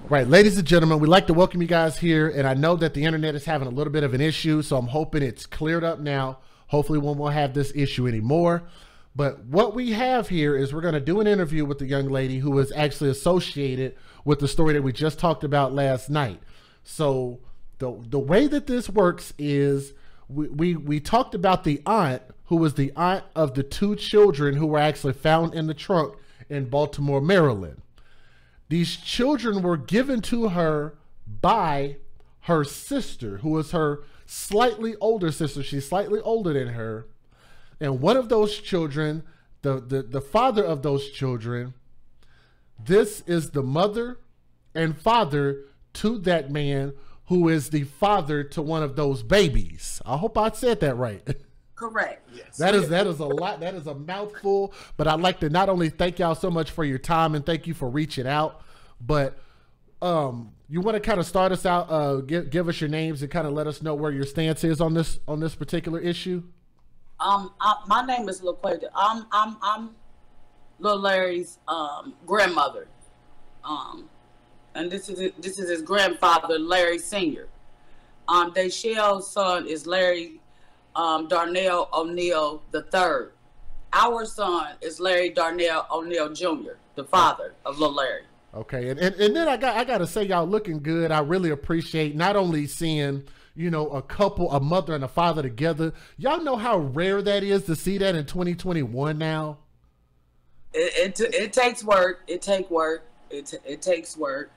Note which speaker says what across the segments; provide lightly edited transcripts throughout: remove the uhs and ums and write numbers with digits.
Speaker 1: Right, ladies and gentlemen, we'd like to welcome you guys here, and I know that the internet is having a little bit of an issue, so I'm hoping it's cleared up now. Hopefully we won't have this issue anymore. But what we have here is we're going to do an interview with the young lady who is actually associated with the story that we just talked about last night. So the way that this works is we talked about the aunt who was the aunt of the two children who were actually found in the trunk in Baltimore, Maryland. These children were given to her by her sister, who was her slightly older sister. She's slightly older than her. And one of those children, the father of those children, this is the mother and father to that man who is the father to one of those babies. I hope I said that right.
Speaker 2: Correct. Yes.
Speaker 1: That is a lot. That is a mouthful. But I'd like to not only thank y'all so much for your time and thank you for reaching out, but you want to kind of start us out, give us your names and kind of let us know where your stance is on this particular issue.
Speaker 2: My name is LaQuata. I'm Lil Larry's grandmother, and this is his grandfather, Larry Senior. Dayshell's son is Larry Darnell O'Neal III. Our son is Larry Darnell O'Neal Jr., the father of Lil Larry.
Speaker 1: Okay, and then I got to say, y'all looking good. I really appreciate not only seeing, you know, a couple, a mother and a father together. Y'all know how rare that is to see that in 2021 now.
Speaker 2: It takes work. It takes work. It takes work.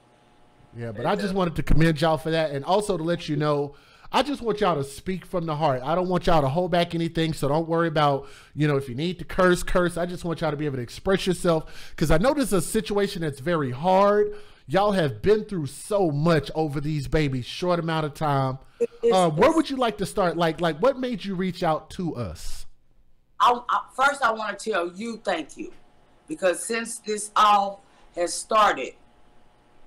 Speaker 1: Yeah, but I just wanted to commend y'all for that, and also to let you know, I just want y'all to speak from the heart. I don't want y'all to hold back anything, so don't worry about, you know, if you need to curse, curse. I just want y'all to be able to express yourself, because I know this is a situation that's very hard. Y'all have been through so much over these babies, short amount of time. Where would you like to start? Like what made you reach out to us?
Speaker 2: First, I want to tell you thank you, because since this all has started,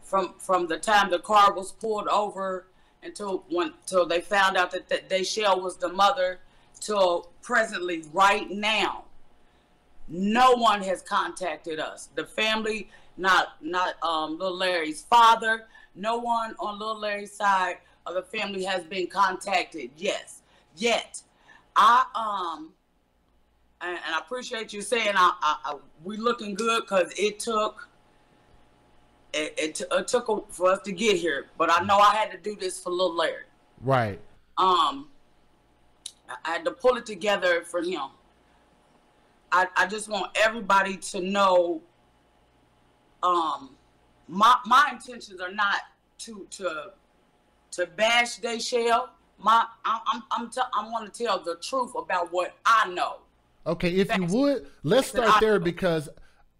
Speaker 2: from the time the car was pulled over until they found out that Dayshell was the mother, till presently right now, no one has contacted us. The family, not Lil Larry's father, no one on Lil Larry's side of the family has been contacted. Yet. I appreciate you saying we looking good, because it took for us to get here, but I know I had to do this for Lil Larry.
Speaker 1: Right.
Speaker 2: I had to pull it together for him. I just want everybody to know, my intentions are not to bash Dayshell. I want to tell the truth about what I know.
Speaker 1: Okay, if you would, let's start there, because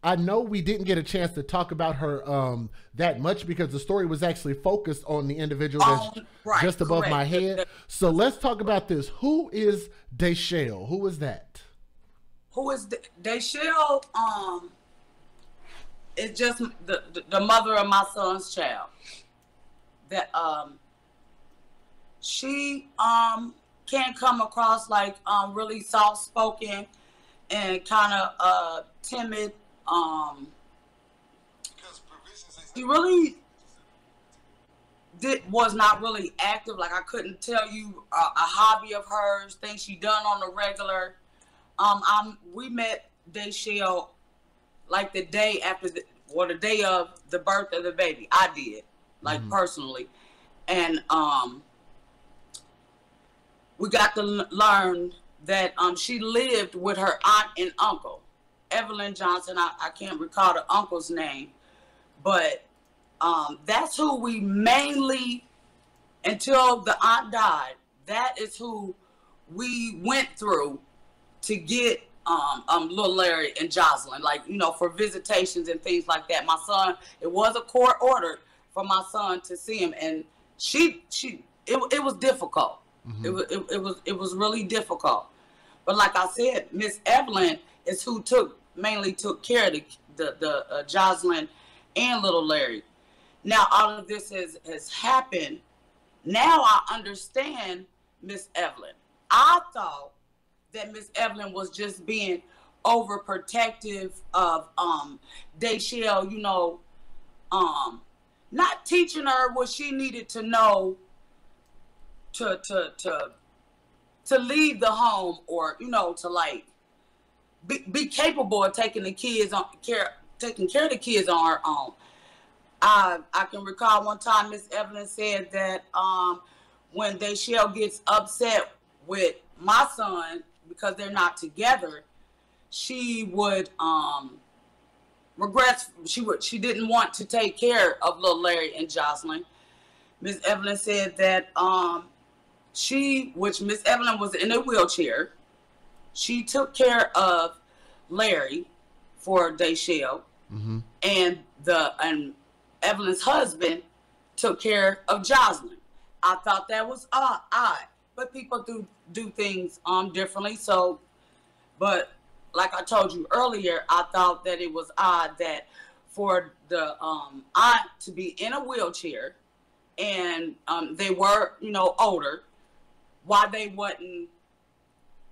Speaker 1: I know we didn't get a chance to talk about her that much, because the story was actually focused on the individual that's just above my head. So let's talk about this. Who is Dayshell? Who is that?
Speaker 2: Who is Dayshell? It's just the mother of my son's child. That she can come across like really soft spoken and kind of timid. She really was not really active. Like, I couldn't tell you a hobby of hers, things she done on the regular. We met Dayshell like the day after the day of the birth of the baby. I did, like, personally, and we got to learn that she lived with her aunt and uncle, Evelyn Johnson. I can't recall the uncle's name, but that's who we mainly, until the aunt died, that is who we went through to get Lil Larry and Jocelyn, like, you know, for visitations and things like that. My son, it was a court order for my son to see him, and it was difficult. It was really difficult. But like I said, Miss Evelyn is who mainly took care of the Jocelyn and Little Larry. Now all of this has happened. Now I understand Miss Evelyn. I thought that Miss Evelyn was just being overprotective of Dayshell, you know, not teaching her what she needed to know to leave the home, or, you know, to like be capable of taking taking care of the kids on her own. I can recall one time Miss Evelyn said that when Dayshell gets upset with my son because they're not together, she would she didn't want to take care of little Larry and Jocelyn. Miss Evelyn said that which Miss Evelyn was in a wheelchair, she took care of Larry for Dayshell, and Evelyn's husband took care of Jocelyn. I thought that was odd, but people do things differently. So, but like I told you earlier, I thought that it was odd that for the aunt to be in a wheelchair, and they were, you know, older, why they wasn't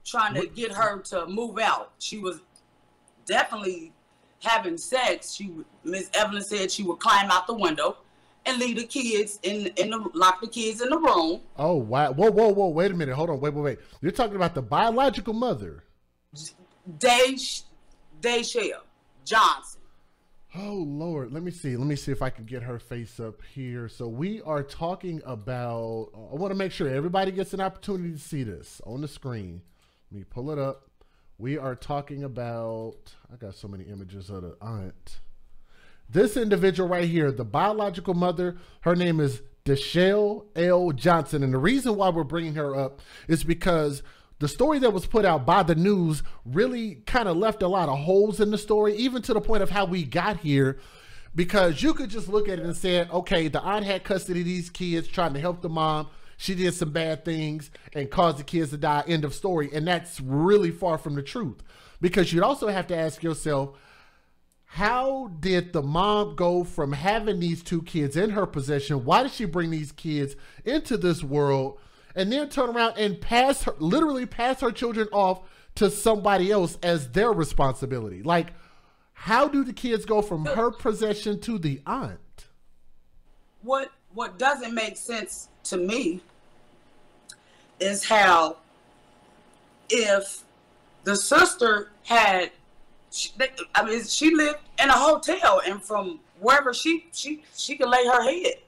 Speaker 2: trying to get her to move out. She was definitely having sex. Miss Evelyn said she would climb out the window and leave the kids lock the kids in the room.
Speaker 1: Oh, wow. Whoa. Wait a minute. Hold on. Wait. You're talking about the biological mother.
Speaker 2: Dayshell Johnson.
Speaker 1: Oh, Lord. Let me see if I can get her face up here. So we are talking about, I want to make sure everybody gets an opportunity to see this on the screen. Let me pull it up. We are talking about, I got so many images of the aunt. This individual right here, the biological mother, her name is Dayshell L. Johnson. And the reason why we're bringing her up is because the story that was put out by the news really kind of left a lot of holes in the story, even to the point of how we got here, because you could just look at it and say, okay, the aunt had custody of these kids, trying to help the mom. She did some bad things and caused the kids to die, end of story. And that's really far from the truth, because you'd also have to ask yourself, how did the mom go from having these two kids in her possession? Why did she bring these kids into this world and then turn around and literally pass her children off to somebody else as their responsibility? Like, how do the kids go from her possession to the aunt?
Speaker 2: What doesn't make sense to me is how, if the sister had, she lived in a hotel, and from wherever she could lay her head.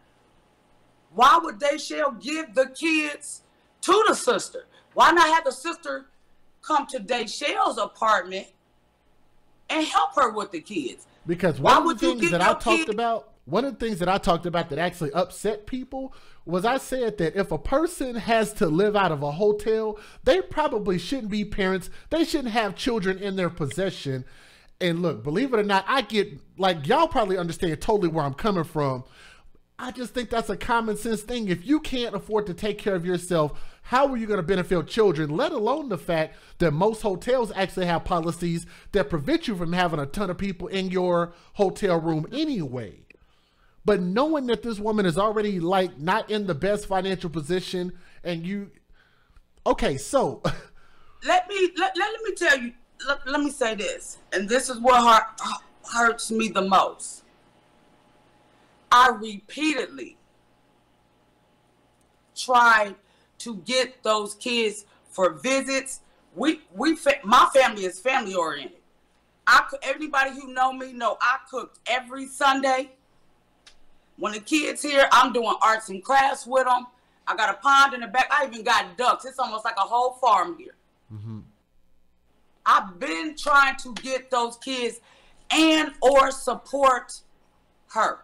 Speaker 2: Why would Dayshell give the kids to the sister? Why not have the sister come to Dayshell's apartment and help her with the kids?
Speaker 1: Because one of the things that I talked about that actually upset people was, I said that if a person has to live out of a hotel, they probably shouldn't be parents. They shouldn't have children in their possession. And look, believe it or not, I get, like, y'all probably understand totally where I'm coming from. I just think that's a common sense thing. If you can't afford to take care of yourself, how are you going to benefit children? Let alone the fact that most hotels actually have policies that prevent you from having a ton of people in your hotel room anyway. But knowing that this woman is already, like, not in the best financial position, and you, okay, so
Speaker 2: let me tell you. Let me say this, and this is what hurts me the most. I repeatedly tried to get those kids for visits. My family is family oriented. Everybody who know me know I cooked every Sunday. When the kids here, I'm doing arts and crafts with them. I got a pond in the back. I even got ducks. It's almost like a whole farm here. Mm-hmm. I've been trying to get those kids or support her.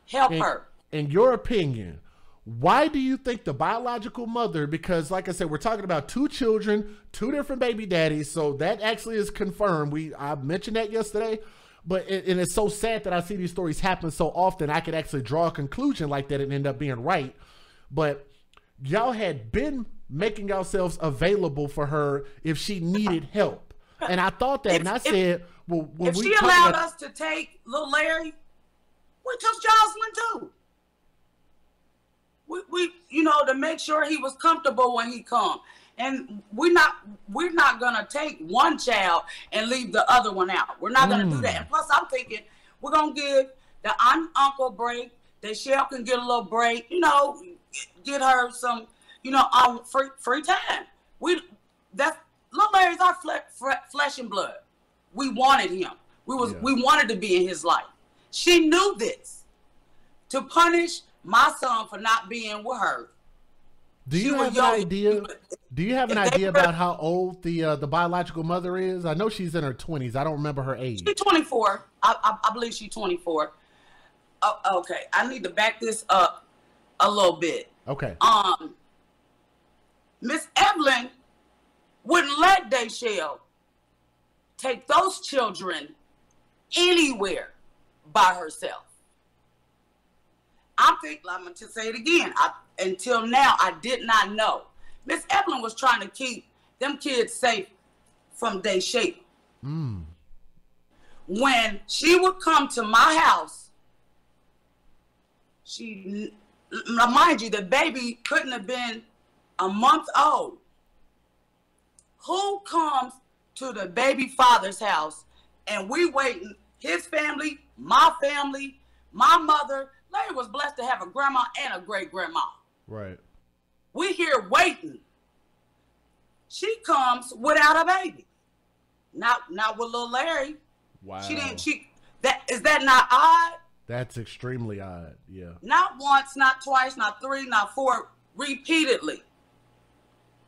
Speaker 2: Help her.
Speaker 1: In your opinion, why do you think the biological mother, because like I said, we're talking about two children, two different baby daddies, so that actually is confirmed. I mentioned that yesterday, and it's so sad that I see these stories happen so often. I could actually draw a conclusion like that and end up being right. But y'all had been making yourselves available for her if she needed help. And I thought that, and I said, well,
Speaker 2: if she allowed us to take little Larry, we took Jocelyn too. We you know, to make sure he was comfortable when he come. And we're not gonna take one child and leave the other one out. We're not gonna do that. And plus, I'm thinking we're gonna give the aunt and uncle break. Deshelle can get a little break, you know, get her some, you know, free time. Little Larry's our flesh and blood. We wanted him. We wanted to be in his life. She knew this. To punish my son for not being with her.
Speaker 1: Do you have an idea? Do you have an idea about how old the biological mother is? I know she's in her 20s. I don't remember her age.
Speaker 2: She's 24. I believe she's 24. Okay, I need to back this up a little bit.
Speaker 1: Okay.
Speaker 2: Miss Evelyn wouldn't let Deshelle take those children anywhere by herself. I'm going to say it again. Until now, I did not know. Miss Evelyn was trying to keep them kids safe from Deshelle. When she would come to my house, mind you, the baby couldn't have been a month old. Who comes to the baby father's house and we waiting, his family, my mother. Larry was blessed to have a grandma and a great-grandma. Right. We here waiting. She comes without a baby. Not with little Larry. Wow. Is that not odd?
Speaker 1: That's extremely odd, yeah.
Speaker 2: Not once, not twice, not three, not four, repeatedly.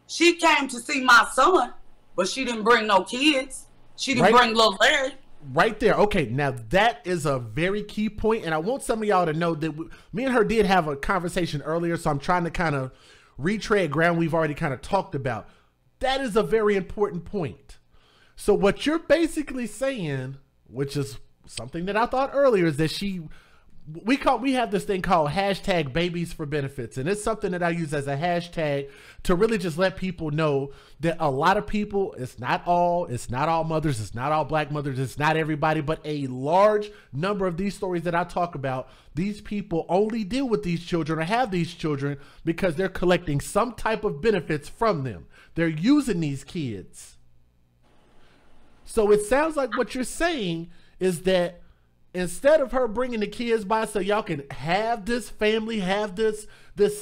Speaker 2: She came to see my son, but she didn't bring no kids. She didn't bring little Larry.
Speaker 1: Right there. Okay, now that is a very key point, and I want some of y'all to know that me and her did have a conversation earlier, so I'm trying to kind of retread ground we've already kind of talked about. That is a very important point. So what you're basically saying, which is something that I thought earlier, is that we have this thing called hashtag babies for benefits, and it's something that I use as a hashtag to really just let people know that a lot of people, it's not all mothers, it's not all black mothers, it's not everybody, but a large number of these stories that I talk about, these people only deal with these children or have these children because they're collecting some type of benefits from them. They're using these kids. So it sounds like what you're saying is that instead of her bringing the kids by so y'all can have this family, have this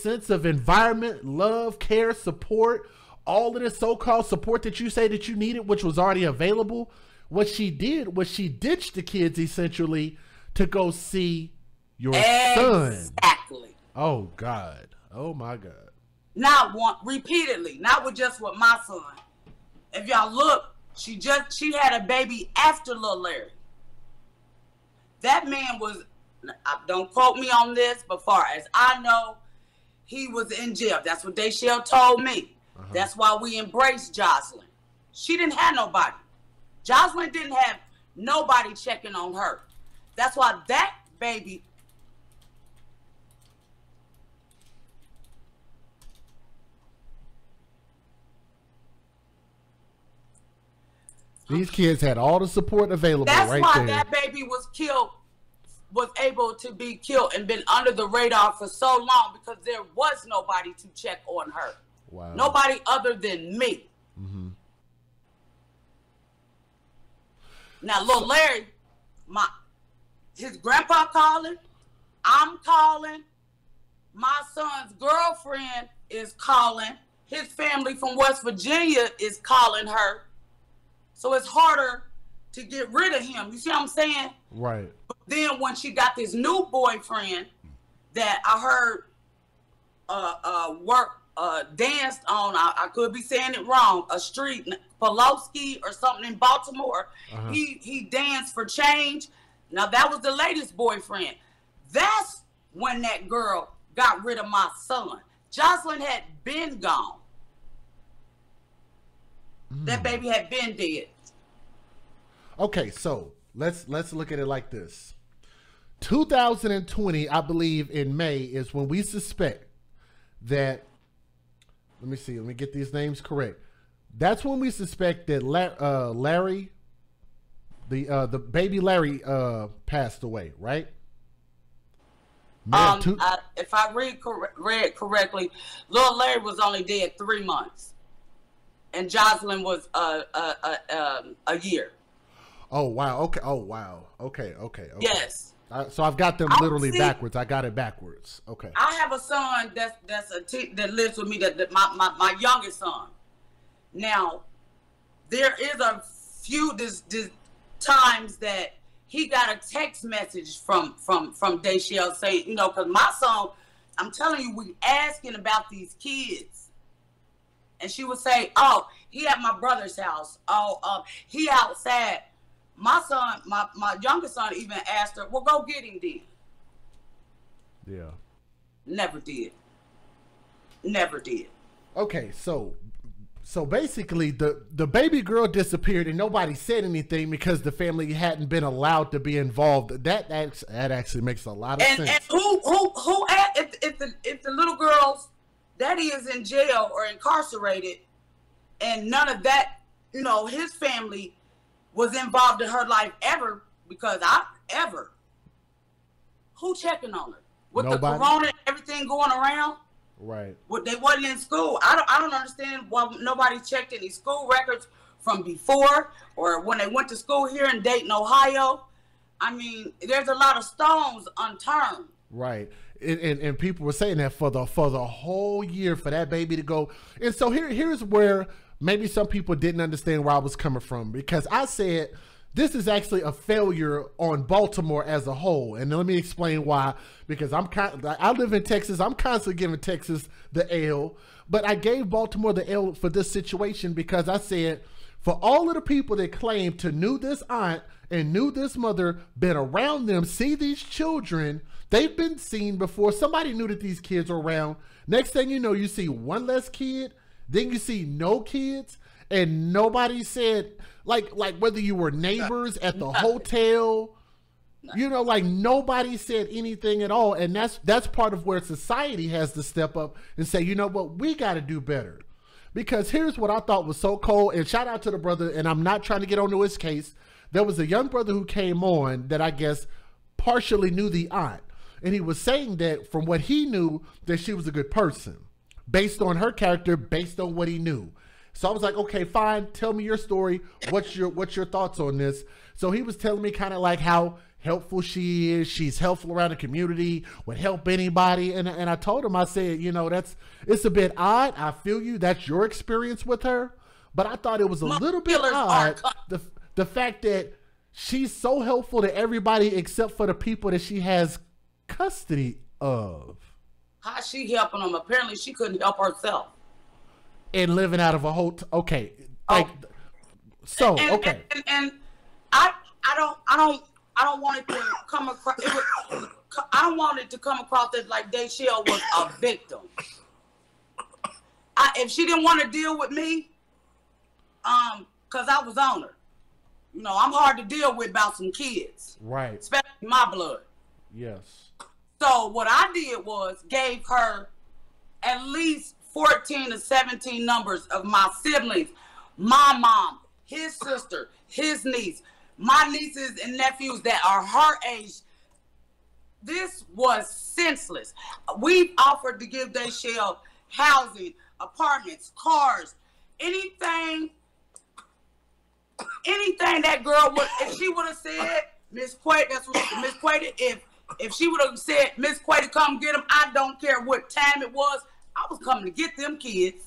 Speaker 1: sense of environment, love, care, support, all of this so-called support that you say that you needed, which was already available, what she did was she ditched the kids essentially to go see your son.
Speaker 2: Exactly.
Speaker 1: Oh, God. Oh, my God.
Speaker 2: Repeatedly, not just with my son. If y'all look, she had a baby after little Larry. That man was, don't quote me on this, but far as I know, he was in jail. That's what Deshelle told me. That's why we embraced Jocelyn. She didn't have nobody. Jocelyn didn't have nobody checking on her. That's why that baby.
Speaker 1: These kids had all the support available.
Speaker 2: That's
Speaker 1: right
Speaker 2: why
Speaker 1: there.
Speaker 2: That baby was able to be killed and been under the radar for so long because there was nobody to check on her. Wow. Nobody other than me. Now, little Larry, his grandpa calling, I'm calling, my son's girlfriend is calling, his family from West Virginia is calling her. So it's harder to get rid of him. You see what I'm saying? Right. But then when she got this new boyfriend that I heard danced on, I could be saying it wrong, a street, Pulaski or something in Baltimore. He danced for change. Now that was the latest boyfriend. That's when that girl got rid of my son. Jocelyn had been gone. That baby had been dead.
Speaker 1: Okay, so let's look at it like this. 2020, I believe in May, is when we suspect that, let me get these names correct. That's when we suspect that Larry, the baby Larry passed away, right?
Speaker 2: If I read correctly, little Larry was only dead 3 months. And Jocelyn was a year.
Speaker 1: Oh wow. Okay. Oh wow. Okay.
Speaker 2: Yes.
Speaker 1: So I've got them
Speaker 2: I
Speaker 1: literally
Speaker 2: see,
Speaker 1: backwards. I got it backwards. Okay.
Speaker 2: I have a son that lives with me. That my youngest son. Now, there is a few this times that he got a text message from Dayshell saying, you know, because my son, I'm telling you, we asking about these kids. And she would say, oh, he at my brother's house. Oh, he outside. My son, my youngest son even asked her, well, go get him then.
Speaker 1: Yeah.
Speaker 2: Never did. Never did.
Speaker 1: Okay, so basically the baby girl disappeared and nobody said anything because the family hadn't been allowed to be involved. That actually makes a lot of sense.
Speaker 2: And if the little girl's daddy is in jail or incarcerated and none of that, you know, his family was involved in her life ever, because who checking on her? With
Speaker 1: Nobody.
Speaker 2: The corona and everything going around?
Speaker 1: Right.
Speaker 2: They wasn't in school. I don't understand why nobody checked any school records from before or when they went to school here in Dayton, Ohio. I mean, there's a lot of stones unturned.
Speaker 1: Right. And people were saying that for the whole year for that baby to go. And so here's where maybe some people didn't understand where I was coming from, because I said this is actually a failure on Baltimore as a whole. And let me explain why. Because I live in Texas. I'm constantly giving Texas the L. But I gave Baltimore the L for this situation because I said, for all of the people that claim to knew this aunt and knew this mother, been around them, see these children, they've been seen before. Somebody knew that these kids are around. Next thing you know, you see one less kid. Then you see no kids. And nobody said, like whether you were neighbors at the hotel, you know, like nobody said anything at all. And that's part of where society has to step up and say, you know what, we got to do better. Because here's what I thought was so cold, and shout out to the brother, and I'm not trying to get onto his case. There was a young brother who came on that I guess partially knew the aunt. And he was saying that from what he knew, that she was a good person based on her character, based on what he knew. So I was like, okay, fine. Tell me your story. What's your thoughts on this? So he was telling me kind of like how helpful she is. She's helpful around the community, would help anybody. And I told him, I said, you know, it's a bit odd. I feel you. That's your experience with her. But I thought it was a little bit odd. The fact that she's so helpful to everybody except for the people that she has custody of.
Speaker 2: How's she helping them? Apparently she couldn't help herself.
Speaker 1: And living out of a hotel. Okay. Like, so, okay.
Speaker 2: And I don't want it to come across. I don't want it to come across that like Dayshell was a victim. If she didn't want to deal with me, cause I was on her. You know, I'm hard to deal with about some kids.
Speaker 1: Right.
Speaker 2: Especially my blood.
Speaker 1: Yes.
Speaker 2: So what I did was gave her at least 14 to 17 numbers of my siblings, my mom, his sister, his niece, my nieces and nephews that are her age. This was senseless. We've offered to give Dayshell housing, apartments, cars, anything that girl would, if she would have said, Miss Quaid, that's what Miss Quaid, if she would have said, Miss Quaid, come get them, I don't care what time it was, I was coming to get them kids.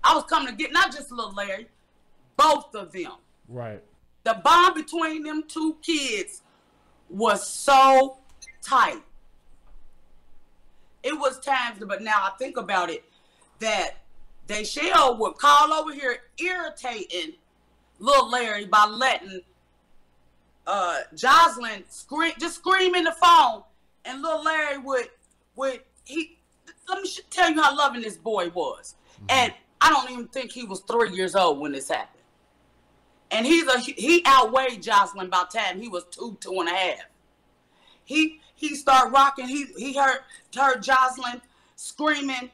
Speaker 2: I was coming to get not just little Larry, both of them.
Speaker 1: Right.
Speaker 2: The bond between them two kids was so tight. It was times, but now I think about it, that Dayshell would call over here irritating little Larry by letting Jocelyn scream in the phone, and little Larry would let me tell you how loving this boy was. Mm-hmm. And I don't even think he was 3 years old when this happened. And he outweighed Jocelyn by the time he was 2.5. He started rocking. He heard Jocelyn screaming,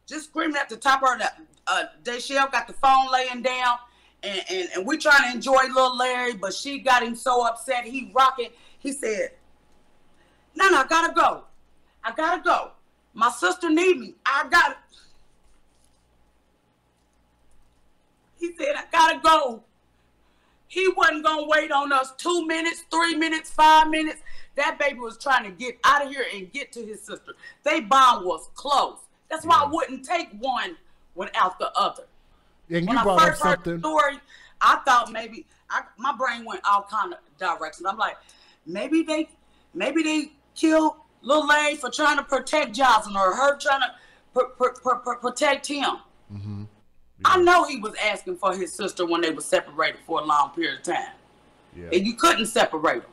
Speaker 2: just screaming at the top of her. Dayshell got the phone laying down, and we trying to enjoy little Larry, but she got him so upset. He rocking. He said, "No, I gotta go. I gotta go. My sister need me. I gotta." He said, "I gotta go." He wasn't going to wait on us 2 minutes, 3 minutes, 5 minutes. That baby was trying to get out of here and get to his sister. They bond was close. That's why I wouldn't take one without the other.
Speaker 1: And
Speaker 2: when
Speaker 1: you
Speaker 2: I
Speaker 1: brought
Speaker 2: first
Speaker 1: up
Speaker 2: heard
Speaker 1: something.
Speaker 2: the story, I thought maybe my brain went all kind of directions. I'm like, maybe they killed Lil Larry for trying to protect Jocelyn, or her trying to protect him.
Speaker 1: Mm-hmm. Yeah.
Speaker 2: I know he was asking for his sister when they were separated for a long period of time. Yeah. And you couldn't separate them.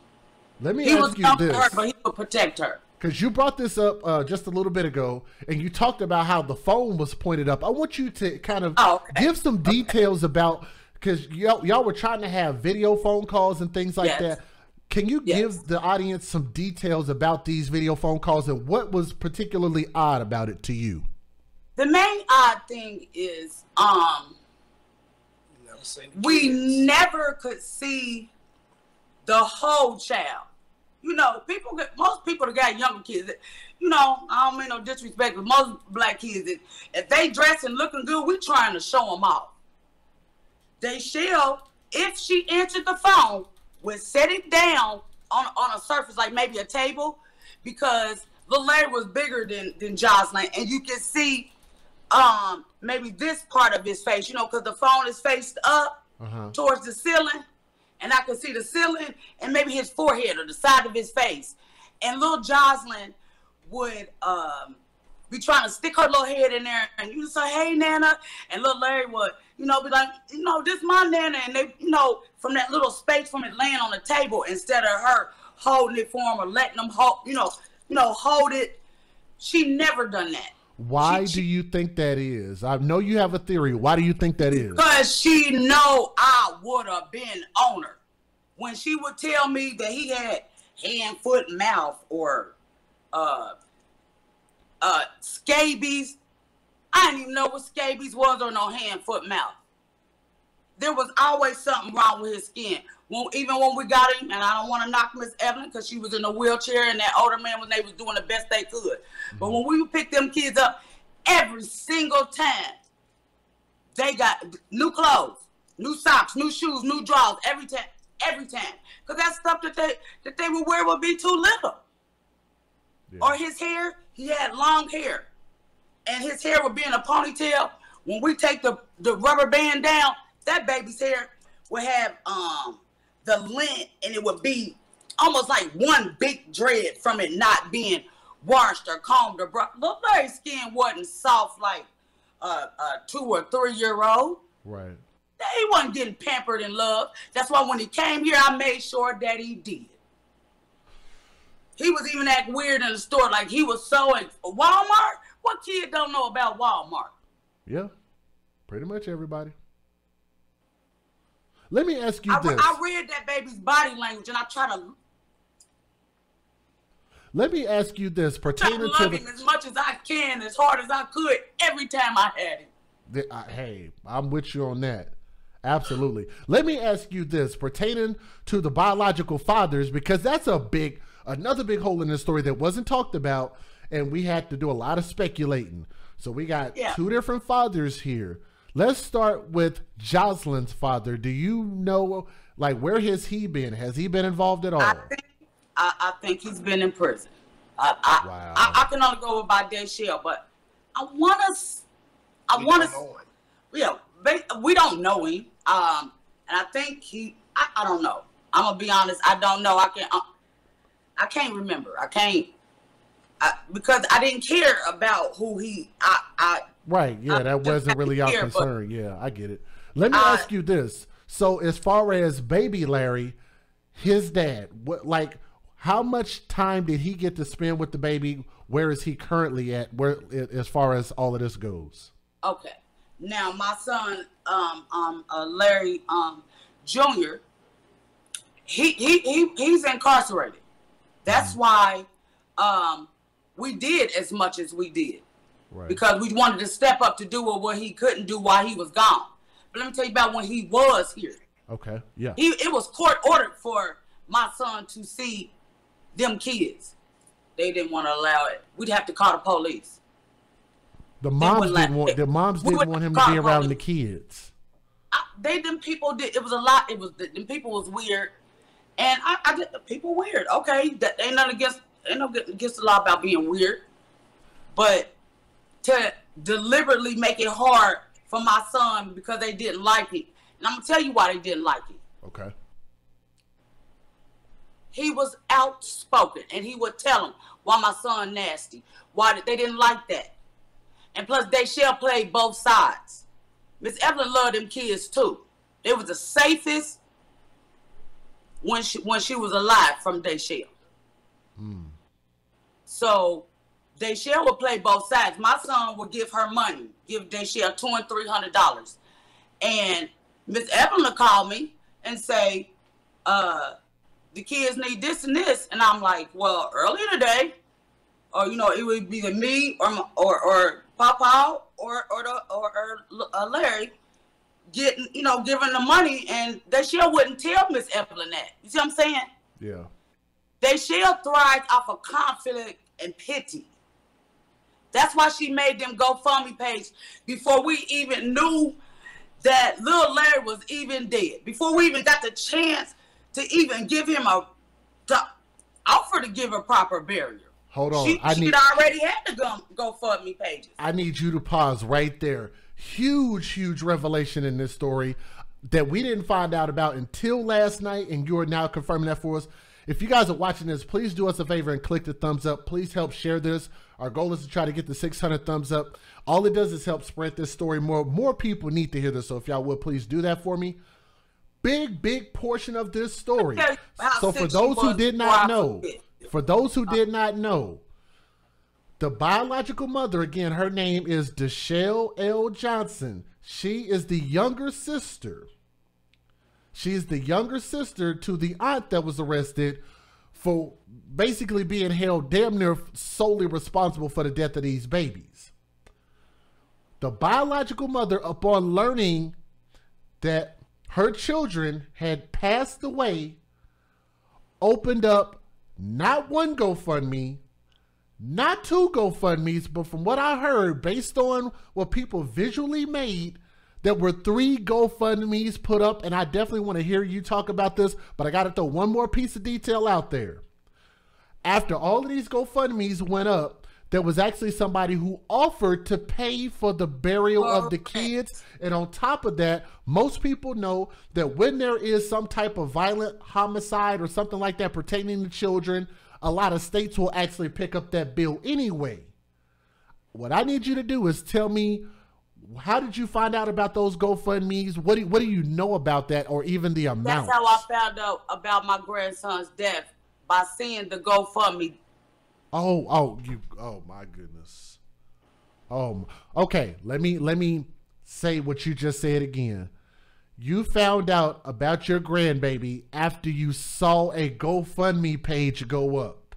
Speaker 1: Let me ask you this.
Speaker 2: Her, but he would protect her.
Speaker 1: Because you brought this up just a little bit ago, and you talked about how the phone was pointed up. I want you to kind of give some details about, because y'all were trying to have video phone calls and things like that. Can you give the audience some details about these video phone calls and what was particularly odd about it to you?
Speaker 2: The main odd thing is we never could see the whole child. You know, most people that got younger kids, you know, I don't mean no disrespect, but most black kids, if they dress and looking good, we trying to show them off. They shall, if she answered the phone, would set it down on a surface like maybe a table, because Lil Larry was bigger than Jocelyn, and you can see maybe this part of his face, you know, because the phone is faced up towards the ceiling, and I could see the ceiling and maybe his forehead or the side of his face. And little Jocelyn would be trying to stick her little head in there, and you say, "Hey, Nana," and Lil Larry would, you know, be like, "You know, this my Nana," and they, you know, from that little space from it laying on the table, instead of her holding it for him or letting them hold, hold it. She never done that.
Speaker 1: Why do you think that is? I know you have a theory. Why do you think that is?
Speaker 2: Because she know I would have been on her. When she would tell me that he had hand, foot, mouth, or scabies, I didn't even know what scabies was or no hand, foot, mouth. There was always something wrong with his skin. Even when we got him, and I don't want to knock Miss Evelyn because she was in a wheelchair and that older man when they was doing the best they could. But when we would pick them kids up, every single time, they got new clothes, new socks, new shoes, new drawers, every time. Because that stuff that they would wear would be too little. Yeah. Or his hair, he had long hair. And his hair would be in a ponytail. When we take the rubber band down, that baby's hair would have the length, and it would be almost like one big dread from it not being washed or combed or brushed. Lil Larry's skin wasn't soft like a 2 or 3 year old.
Speaker 1: Right.
Speaker 2: He wasn't getting pampered and loved. That's why when he came here, I made sure that he did. He was even acting weird in the store, like he was so Walmart. What kid don't know about Walmart?
Speaker 1: Yeah, pretty much everybody. Let me ask you this.
Speaker 2: I read that baby's body language, and I try to.
Speaker 1: Let me ask you this, pertaining to
Speaker 2: love him as much as I can, as hard as I could, every time I had him.
Speaker 1: Hey, I'm with you on that. Absolutely. Let me ask you this, pertaining to the biological fathers, because that's another big hole in this story that wasn't talked about, and we had to do a lot of speculating. So we got two different fathers here. Let's start with Jocelyn's father. Do you know, like, where has he been? Has he been involved at all?
Speaker 2: I think he's been in prison. I can only go by Deshelle, but I want to. Yeah, we don't know him. And I think I don't know. I'm gonna be honest. I don't know. I can't remember. Because I didn't care about who he.
Speaker 1: Right. Yeah, that wasn't really our concern. Yeah, I get it. Let me ask you this. So, as far as baby Larry, his dad, how much time did he get to spend with the baby? Where is he currently at? As far as all of this goes?
Speaker 2: Okay. Now, my son, Larry, Jr., he's incarcerated. That's why we did as much as we did. Right. Because we wanted to step up to do what he couldn't do while he was gone. But let me tell you about when he was here.
Speaker 1: Okay, yeah.
Speaker 2: It was court ordered for my son to see them kids. They didn't want to allow it. We'd have to call the police.
Speaker 1: The moms didn't want him to be around the kids.
Speaker 2: them people did, it was a lot. It was, them people was weird. And I did, the people weird. Okay, that ain't nothing against the law about being weird. But to deliberately make it hard for my son because they didn't like it. And I'm going to tell you why they didn't like it.
Speaker 1: Okay.
Speaker 2: He was outspoken, and he would tell them why my son nasty, why they didn't like that. And plus, Dayshell played both sides. Miss Evelyn loved them kids, too. They was the safest when she was alive from Dayshell. So Dayshell would play both sides. My son would give her money, give Dayshell $200 and $300. And Miss Evelyn would call me and say, the kids need this and this. And I'm like, well, earlier today, or, you know, it would be me or Papa or Larry giving the money, and Dayshell wouldn't tell Miss Evelyn that. You see what I'm saying?
Speaker 1: Yeah.
Speaker 2: Dayshell thrives off of conflict and pity. That's why she made them GoFundMe page before we even knew that little Larry was even dead. Before we even got the chance to even give him offer to give a proper burial.
Speaker 1: Hold on.
Speaker 2: She'd already had the GoFundMe pages.
Speaker 1: I need you to pause right there. Huge revelation in this story that we didn't find out about until last night, and you are now confirming that for us. If you guys are watching this, please do us a favor and click the thumbs up. Please help share this. Our goal is to try to get the 600 thumbs up. All it does is help spread this story more. More people need to hear this, so if y'all would please do that for me. Big portion of this story. So for those who did not know, the biological mother, again, her name is Deshelle L. Johnson. She is the younger sister. She's the younger sister to the aunt that was arrested for basically being held damn near solely responsible for the death of these babies. The biological mother, upon learning that her children had passed away, opened up not one GoFundMe, not two GoFundMes, but from what I heard, based on what people visually made, there were 3 GoFundMes put up, and I definitely want to hear you talk about this, but I got to throw one more piece of detail out there. After all of these GoFundMes went up, there was actually somebody who offered to pay for the burial of the kids. And on top of that, most people know that when there is some type of violent homicide or something like that pertaining to children, a lot of states will actually pick up that bill anyway. What I need you to do is tell me, how did you find out about those GoFundMes? What do you know about that, or even the amount?
Speaker 2: That's how I found out about my grandson's death, by seeing the GoFundMe.
Speaker 1: Oh my goodness. Okay. Let me say what you just said again. You found out about your grandbaby after you saw a GoFundMe page go up.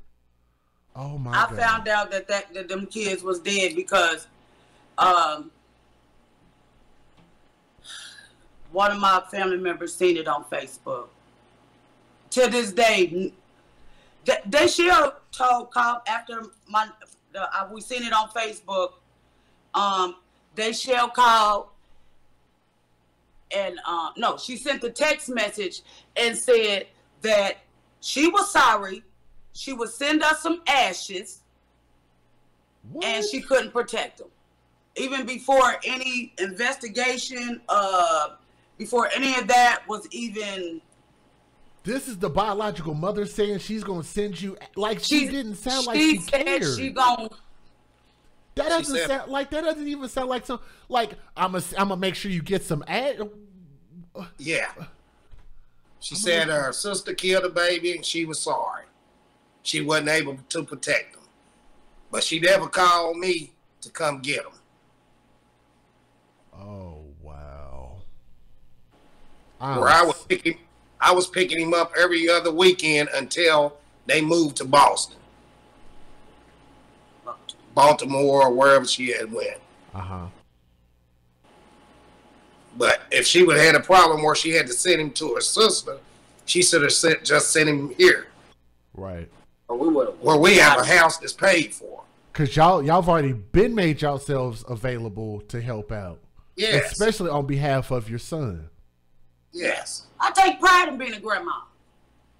Speaker 1: Oh my God.
Speaker 2: I found out that them kids was dead because one of my family members seen it on Facebook. To this day, Dayshell called after we seen it on Facebook. Dayshell called and no, she sent the text message and said that she was sorry. She would send us some ashes. What? And she couldn't protect them. Even before any investigation, before any of that was even.
Speaker 1: This is the biological mother saying she's going to send you, like she didn't sound like she cared.
Speaker 2: She gonna.
Speaker 1: That doesn't sound like, that doesn't even sound like some, like, I'm gonna make sure you get some ad.
Speaker 3: Yeah. She said her sister killed a baby and she was sorry. She wasn't able to protect them. But she never called me to come get them.
Speaker 1: Oh, wow.
Speaker 3: I was picking him up every other weekend until they moved to Boston. Baltimore or wherever she had went.
Speaker 1: Uh-huh.
Speaker 3: But if she would have had a problem where she had to send him to her sister, she should have just sent him here.
Speaker 1: Right.
Speaker 3: Where we have a house that's paid for.
Speaker 1: Because y'all have already been made yourselves available to help out.
Speaker 3: Yes.
Speaker 1: Especially on behalf of your son.
Speaker 3: Yes.
Speaker 2: I take pride in being a grandma.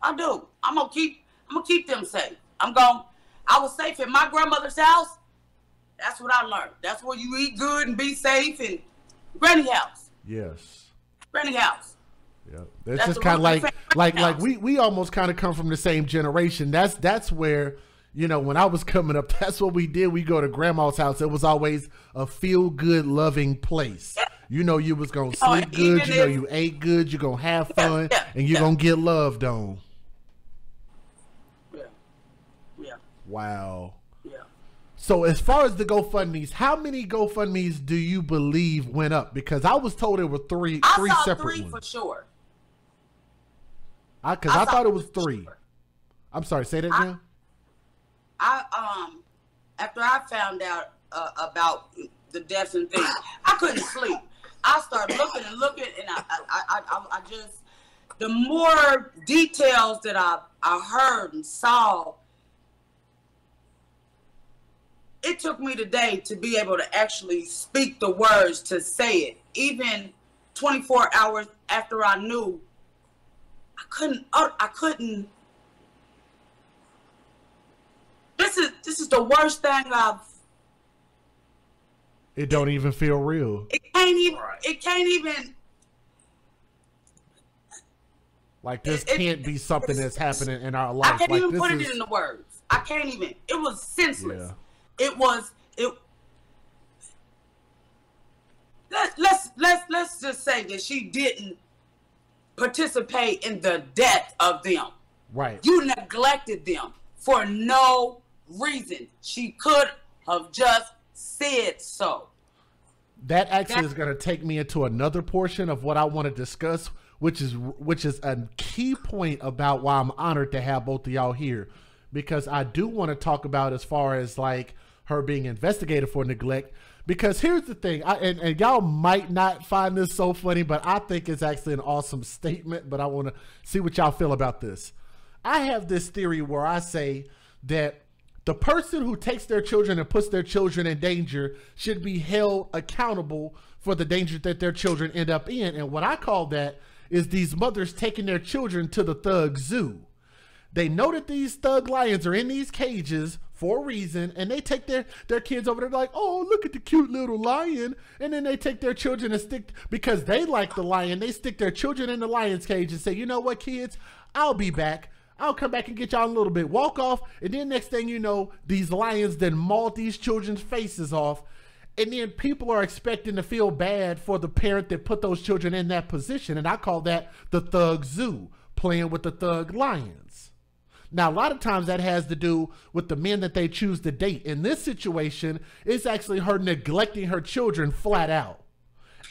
Speaker 2: I do. I'm gonna keep them safe. I was safe in my grandmother's house. That's what I learned. That's where you eat good and be safe, and granny house.
Speaker 1: Yes.
Speaker 2: Granny house.
Speaker 1: Yeah. That's just kind of like we almost kind of come from the same generation. That's where, you know, when I was coming up, that's what we did. We go to grandma's house. It was always a feel good, loving place. Yeah. You know, you was going to sleep good. You know, you ate good. You're going to have fun and you're going to get loved on.
Speaker 2: Yeah. Yeah.
Speaker 1: Wow.
Speaker 2: Yeah.
Speaker 1: So as far as the GoFundMe's, how many GoFundMe's do you believe went up? Because I was told there were three separate
Speaker 2: three
Speaker 1: ones.
Speaker 2: For sure.
Speaker 1: I thought it was 3. Sure. I'm sorry, say that again.
Speaker 2: After I found out about the deaths and things, I couldn't sleep. I started looking, and I just, the more details that I heard and saw, it took me today to be able to actually speak the words to say it. Even 24 hours after I knew, I couldn't. This is the worst thing
Speaker 1: It don't even feel real.
Speaker 2: It can't even.
Speaker 1: Like this can't be something that's happening in our life.
Speaker 2: I can't
Speaker 1: like,
Speaker 2: even put it in the words. I can't even. It was senseless. Yeah. Let's just say that she didn't participate in the death of them.
Speaker 1: Right.
Speaker 2: You neglected them for no reason. She could have just said so.
Speaker 1: That actually is going to take me into another portion of what I want to discuss, which is a key point about why I'm honored to have both of y'all here, because I do want to talk about as far as like her being investigated for neglect. Because here's the thing, and y'all might not find this so funny, but I think it's actually an awesome statement, but I want to see what y'all feel about this. I have this theory where I say that the person who takes their children and puts their children in danger should be held accountable for the danger that their children end up in. And what I call that is these mothers taking their children to the thug zoo. They know that these thug lions are in these cages for a reason, and they take their kids over there like, oh, look at the cute little lion. And then they take their children and because they like the lion, they stick their children in the lion's cage and say, you know what, kids, I'll be back. I'll come back and get y'all in a little bit. Walk off, and then next thing you know, these lions then maul these children's faces off, and then people are expecting to feel bad for the parent that put those children in that position, and I call that the thug zoo, playing with the thug lions. Now, a lot of times that has to do with the men that they choose to date. In this situation, it's actually her neglecting her children flat out.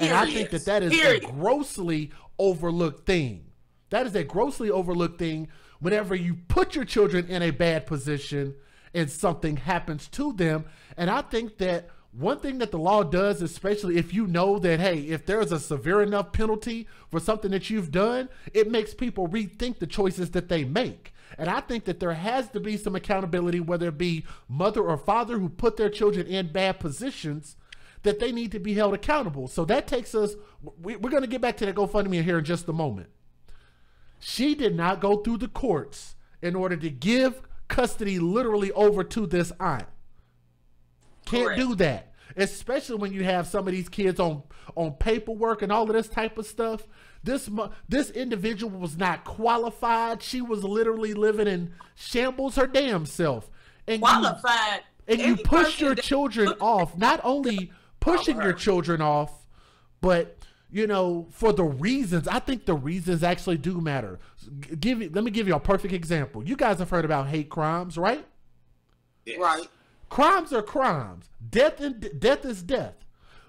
Speaker 1: And I think that is a grossly overlooked thing. That is a grossly overlooked thing whenever you put your children in a bad position and something happens to them. And I think that one thing that the law does, especially if you know that, hey, if there's a severe enough penalty for something that you've done, it makes people rethink the choices that they make. And I think that there has to be some accountability, whether it be mother or father who put their children in bad positions, that they need to be held accountable. So that takes us, we're going to get back to that GoFundMe here in just a moment. She did not go through the courts in order to give custody literally over to this aunt. Can't do that, especially when you have some of these kids on paperwork and all of this type of stuff. This individual was not qualified. She was literally living in shambles her damn self. And
Speaker 2: qualified.
Speaker 1: You pushed your children off, not only pushing your children off, but you know, for the reasons, I think the reasons actually do matter. Let me give you a perfect example. You guys have heard about hate crimes, right?
Speaker 2: Yes. Right.
Speaker 1: Crimes are crimes. Death is death.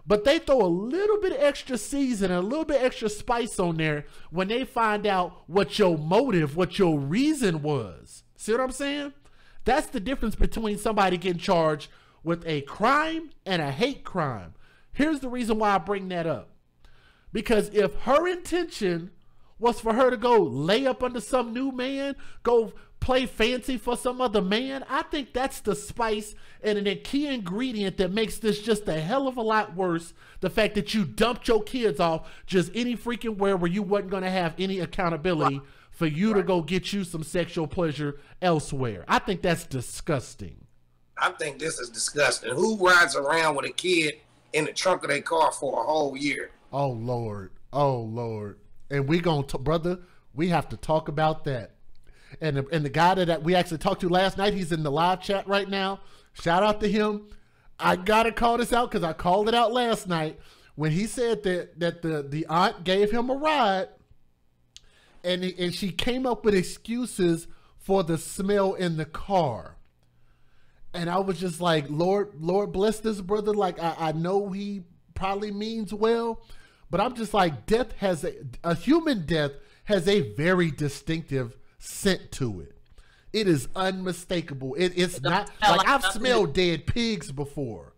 Speaker 1: But they throw a little bit of extra season and a little bit extra spice on there when they find out what your motive, what your reason was. See what I'm saying? That's the difference between somebody getting charged with a crime and a hate crime. Here's the reason why I bring that up. Because if her intention was for her to go lay up under some new man, go play fancy for some other man. I think that's the spice and a key ingredient that makes this just a hell of a lot worse. The fact that you dumped your kids off just any freaking where you wasn't going to have any accountability for you to go get you some sexual pleasure elsewhere. I think that's disgusting.
Speaker 3: I think this is disgusting. Who rides around with a kid in the trunk of their car for a whole year?
Speaker 1: Oh, Lord. Oh, Lord. And we going to, brother, we have to talk about that. And the guy that we actually talked to last night, he's in the live chat right now. Shout out to him. I got to call this out because I called it out last night when he said that the aunt gave him a ride and she came up with excuses for the smell in the car. And I was just like, Lord bless this brother. Like, I know he probably means well, but I'm just like, death has a human death has a very distinctive scent to it. It is unmistakable. It's not like I've smelled dead pigs before.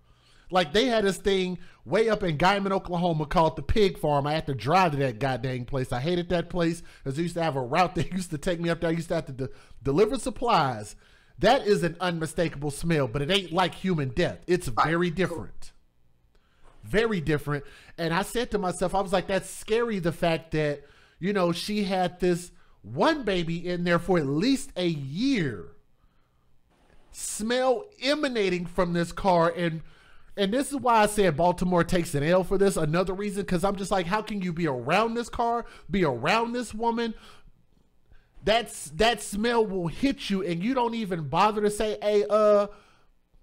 Speaker 1: Like they had this thing way up in Guyman, Oklahoma called the Pig Farm. I had to drive to that goddamn place. I hated that place because they used to have a route that used to take me up there. I used to have to deliver supplies. That is an unmistakable smell, but it ain't like human death. It's very different. Very different. And I said to myself, I was like, that's scary, the fact that, you know, she had this one baby in there for at least a year. Smell emanating from this car. And this is why I said Baltimore takes an L for this. Another reason, because I'm just like, how can you be around this car, be around this woman? That smell will hit you, and you don't even bother to say, hey,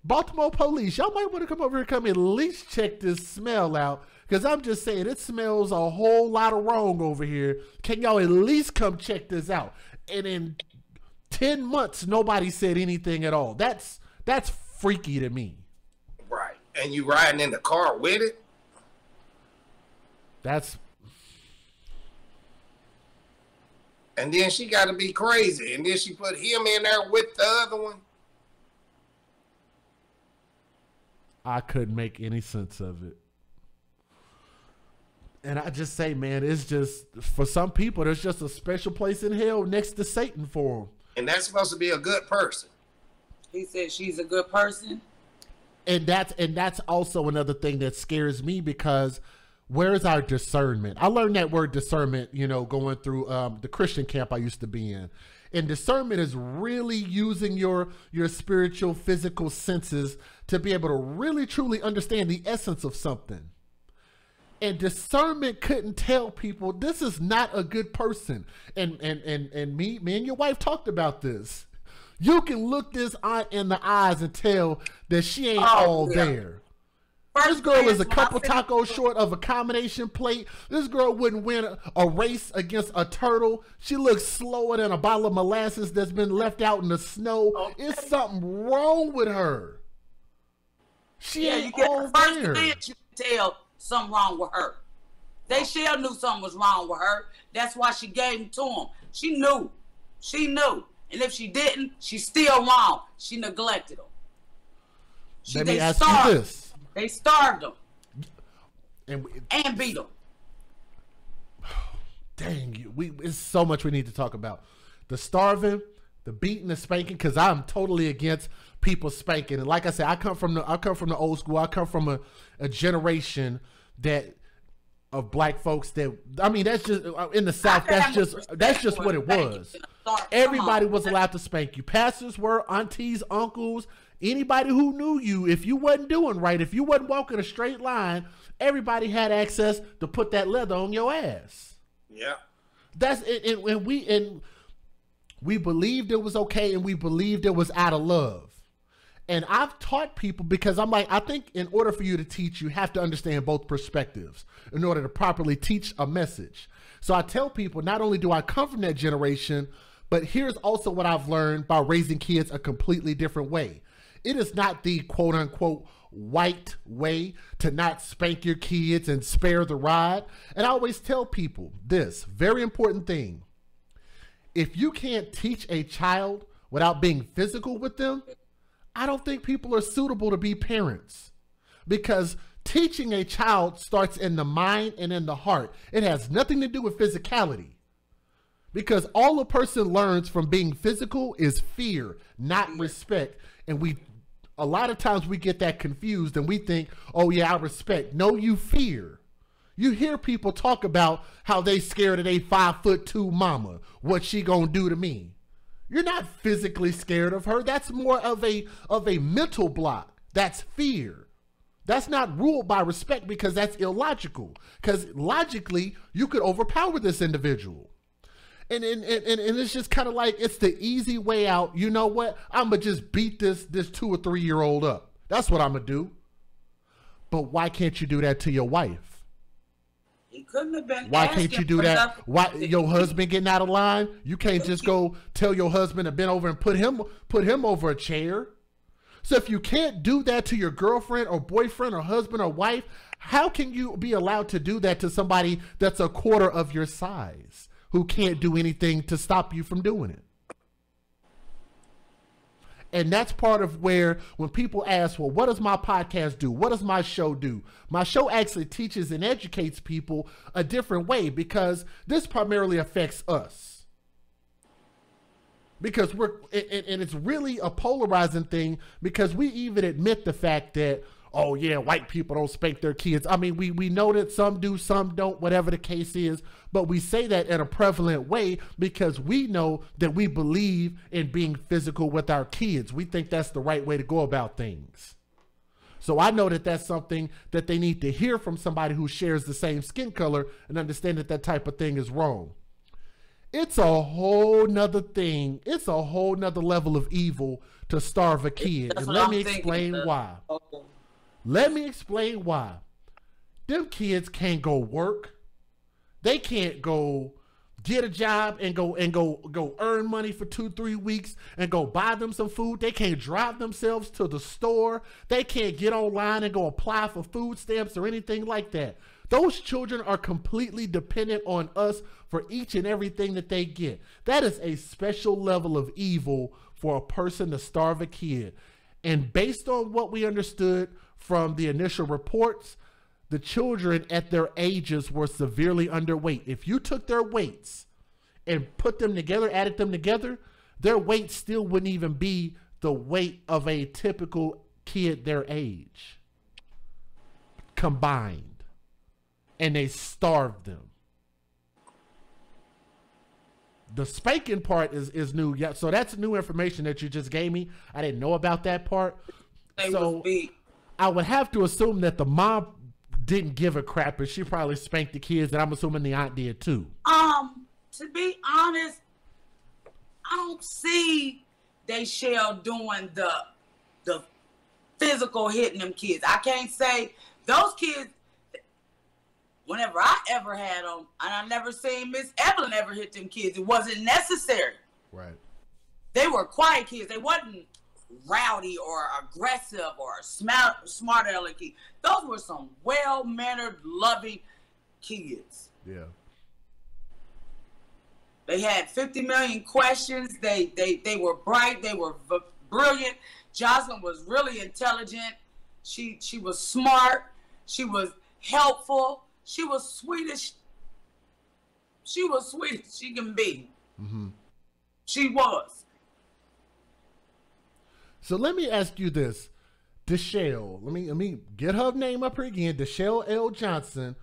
Speaker 1: Baltimore police, y'all might want to come over here and come at least check this smell out. Because I'm just saying, it smells a whole lot of wrong over here. Can y'all at least come check this out? And in 10 months, nobody said anything at all. That's freaky to me.
Speaker 3: Right. And you riding in the car with it?
Speaker 1: That's...
Speaker 3: And then she got to be crazy. And then she put him in there with the other one.
Speaker 1: I couldn't make any sense of it. And I just say, man, it's just, for some people, there's just a special place in hell next to Satan for them.
Speaker 3: And that's supposed to be a good person.
Speaker 2: He said she's a good person.
Speaker 1: And that's also another thing that scares me, because where's our discernment? I learned that word discernment, you know, going through the Christian camp I used to be in. And discernment is really using your spiritual, physical senses to be able to really, truly understand the essence of something. And discernment couldn't tell people this is not a good person. And me and your wife talked about this. You can look this aunt in the eyes and tell that she ain't all there. This girl is a couple tacos short of a combination plate. This girl wouldn't win a race against a turtle. She looks slower than a bottle of molasses that's been left out in the snow. Okay. It's something wrong with her. She ain't all there.
Speaker 2: You can tell something wrong with her. They sure knew something was wrong with her. That's why she gave him to him. She knew. She knew. And if she didn't, she's still wrong. She neglected him.
Speaker 1: Let me ask you this.
Speaker 2: They starved him and beat him.
Speaker 1: Dang, it's so much we need to talk about. The starving, the beating, the spanking, because I'm totally against people spanking. And like I said, I come from the old school. I come from a generation of black folks that, I mean, that's just in the South. That's just what it was. Everybody was allowed to spank you. Pastors were, aunties, uncles. Anybody who knew you, if you wasn't doing right, if you wasn't walking a straight line, everybody had access to put that leather on your ass.
Speaker 3: Yeah.
Speaker 1: That's it. And we believed it was okay, and we believed it was out of love. And I've taught people, because I'm like, I think in order for you to teach, you have to understand both perspectives in order to properly teach a message. So I tell people, not only do I come from that generation, but here's also what I've learned by raising kids a completely different way. It is not the quote unquote white way to not spank your kids and spare the rod. And I always tell people this very important thing. If you can't teach a child without being physical with them, I don't think people are suitable to be parents, because teaching a child starts in the mind and in the heart. It has nothing to do with physicality. Because all a person learns from being physical is fear, not respect. And a lot of times we get that confused and we think, oh yeah, I respect. No, you fear. You hear people talk about how they scared of a 5'2" mama. What she gonna do to me? You're not physically scared of her. That's more of a mental block. That's fear. That's not ruled by respect because that's illogical. Because logically, you could overpower this individual. And it's just kind of like, it's the easy way out. You know what? I'm going to just beat this 2 or 3 year old up. That's what I'm going to do. But why can't you do that to your wife?
Speaker 2: He couldn't have been.
Speaker 1: Why can't you do that? Why your husband getting out of line? You can't just go tell your husband to bend over and put him over a chair. So if you can't do that to your girlfriend or boyfriend or husband or wife, how can you be allowed to do that to somebody that's a quarter of your size who can't do anything to stop you from doing it? And that's part of where when people ask, well, what does my podcast do? What does my show do? My show actually teaches and educates people a different way because this primarily affects us. Because and it's really a polarizing thing because we even admit the fact that, oh yeah, white people don't spank their kids. I mean, we know that some do, some don't, whatever the case is, but we say that in a prevalent way because we know that we believe in being physical with our kids. We think that's the right way to go about things. So I know that that's something that they need to hear from somebody who shares the same skin color and understand that that type of thing is wrong. It's a whole nother thing. It's a whole nother level of evil to starve a kid. And let me explain why. Let me explain why. Them kids can't go work. They can't go get a job and go earn money for 2-3 weeks and go buy them some food. They can't drive themselves to the store. They can't get online and go apply for food stamps or anything like that. Those children are completely dependent on us for each and everything that they get. That is a special level of evil for a person to starve a kid. And based on what we understood from the initial reports, the children at their ages were severely underweight. If you took their weights and put them together, added them together, their weight still wouldn't even be the weight of a typical kid their age combined. And they starved them. The spanking part is new. Yeah, so that's new information that you just gave me. I didn't know about that part. So I would have to assume that the mom didn't give a crap, and she probably spanked the kids, and I'm assuming the aunt did too.
Speaker 2: To be honest, I don't see Dayshell doing the physical hitting them kids. I can't say those kids. Whenever I ever had them, and I never seen Miss Evelyn ever hit them kids, it wasn't necessary.
Speaker 1: Right.
Speaker 2: They were quiet kids. They wasn't rowdy or aggressive or smart alecky. Those were some well-mannered, loving kids.
Speaker 1: Yeah.
Speaker 2: They had 50 million questions. They were bright. They were brilliant. Jocelyn was really intelligent. She was smart. She was helpful. She was sweetish. She was sweet as she can be. Mm-hmm. She was.
Speaker 1: So let me ask you this. Dayshell, let me get her name up here again. Dayshell L. Johnson.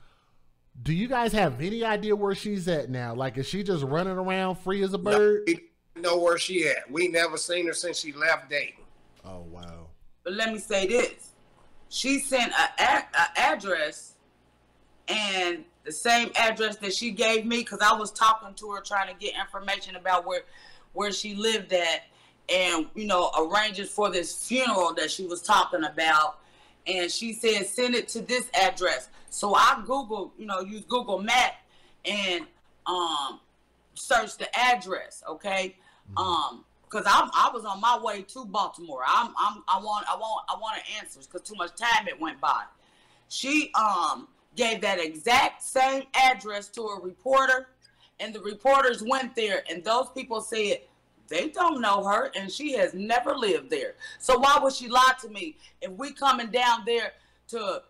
Speaker 1: Do you guys have any idea where she's at now? Like, is she just running around free as a bird?
Speaker 3: No, we know where she at. We never seen her since she left dating.
Speaker 1: Oh, wow.
Speaker 2: But let me say this. She sent an address, and the same address that she gave me, because I was talking to her trying to get information about where she lived at, and, you know, arranges for this funeral that she was talking about. And she said, send it to this address. So I Googled, use Google Map and search the address, okay? Because I was on my way to Baltimore. I wanted answers because too much time it went by. She gave that exact same address to a reporter, and the reporters went there, and those people said they don't know her, and she has never lived there. So why would she lie to me? If we coming down there to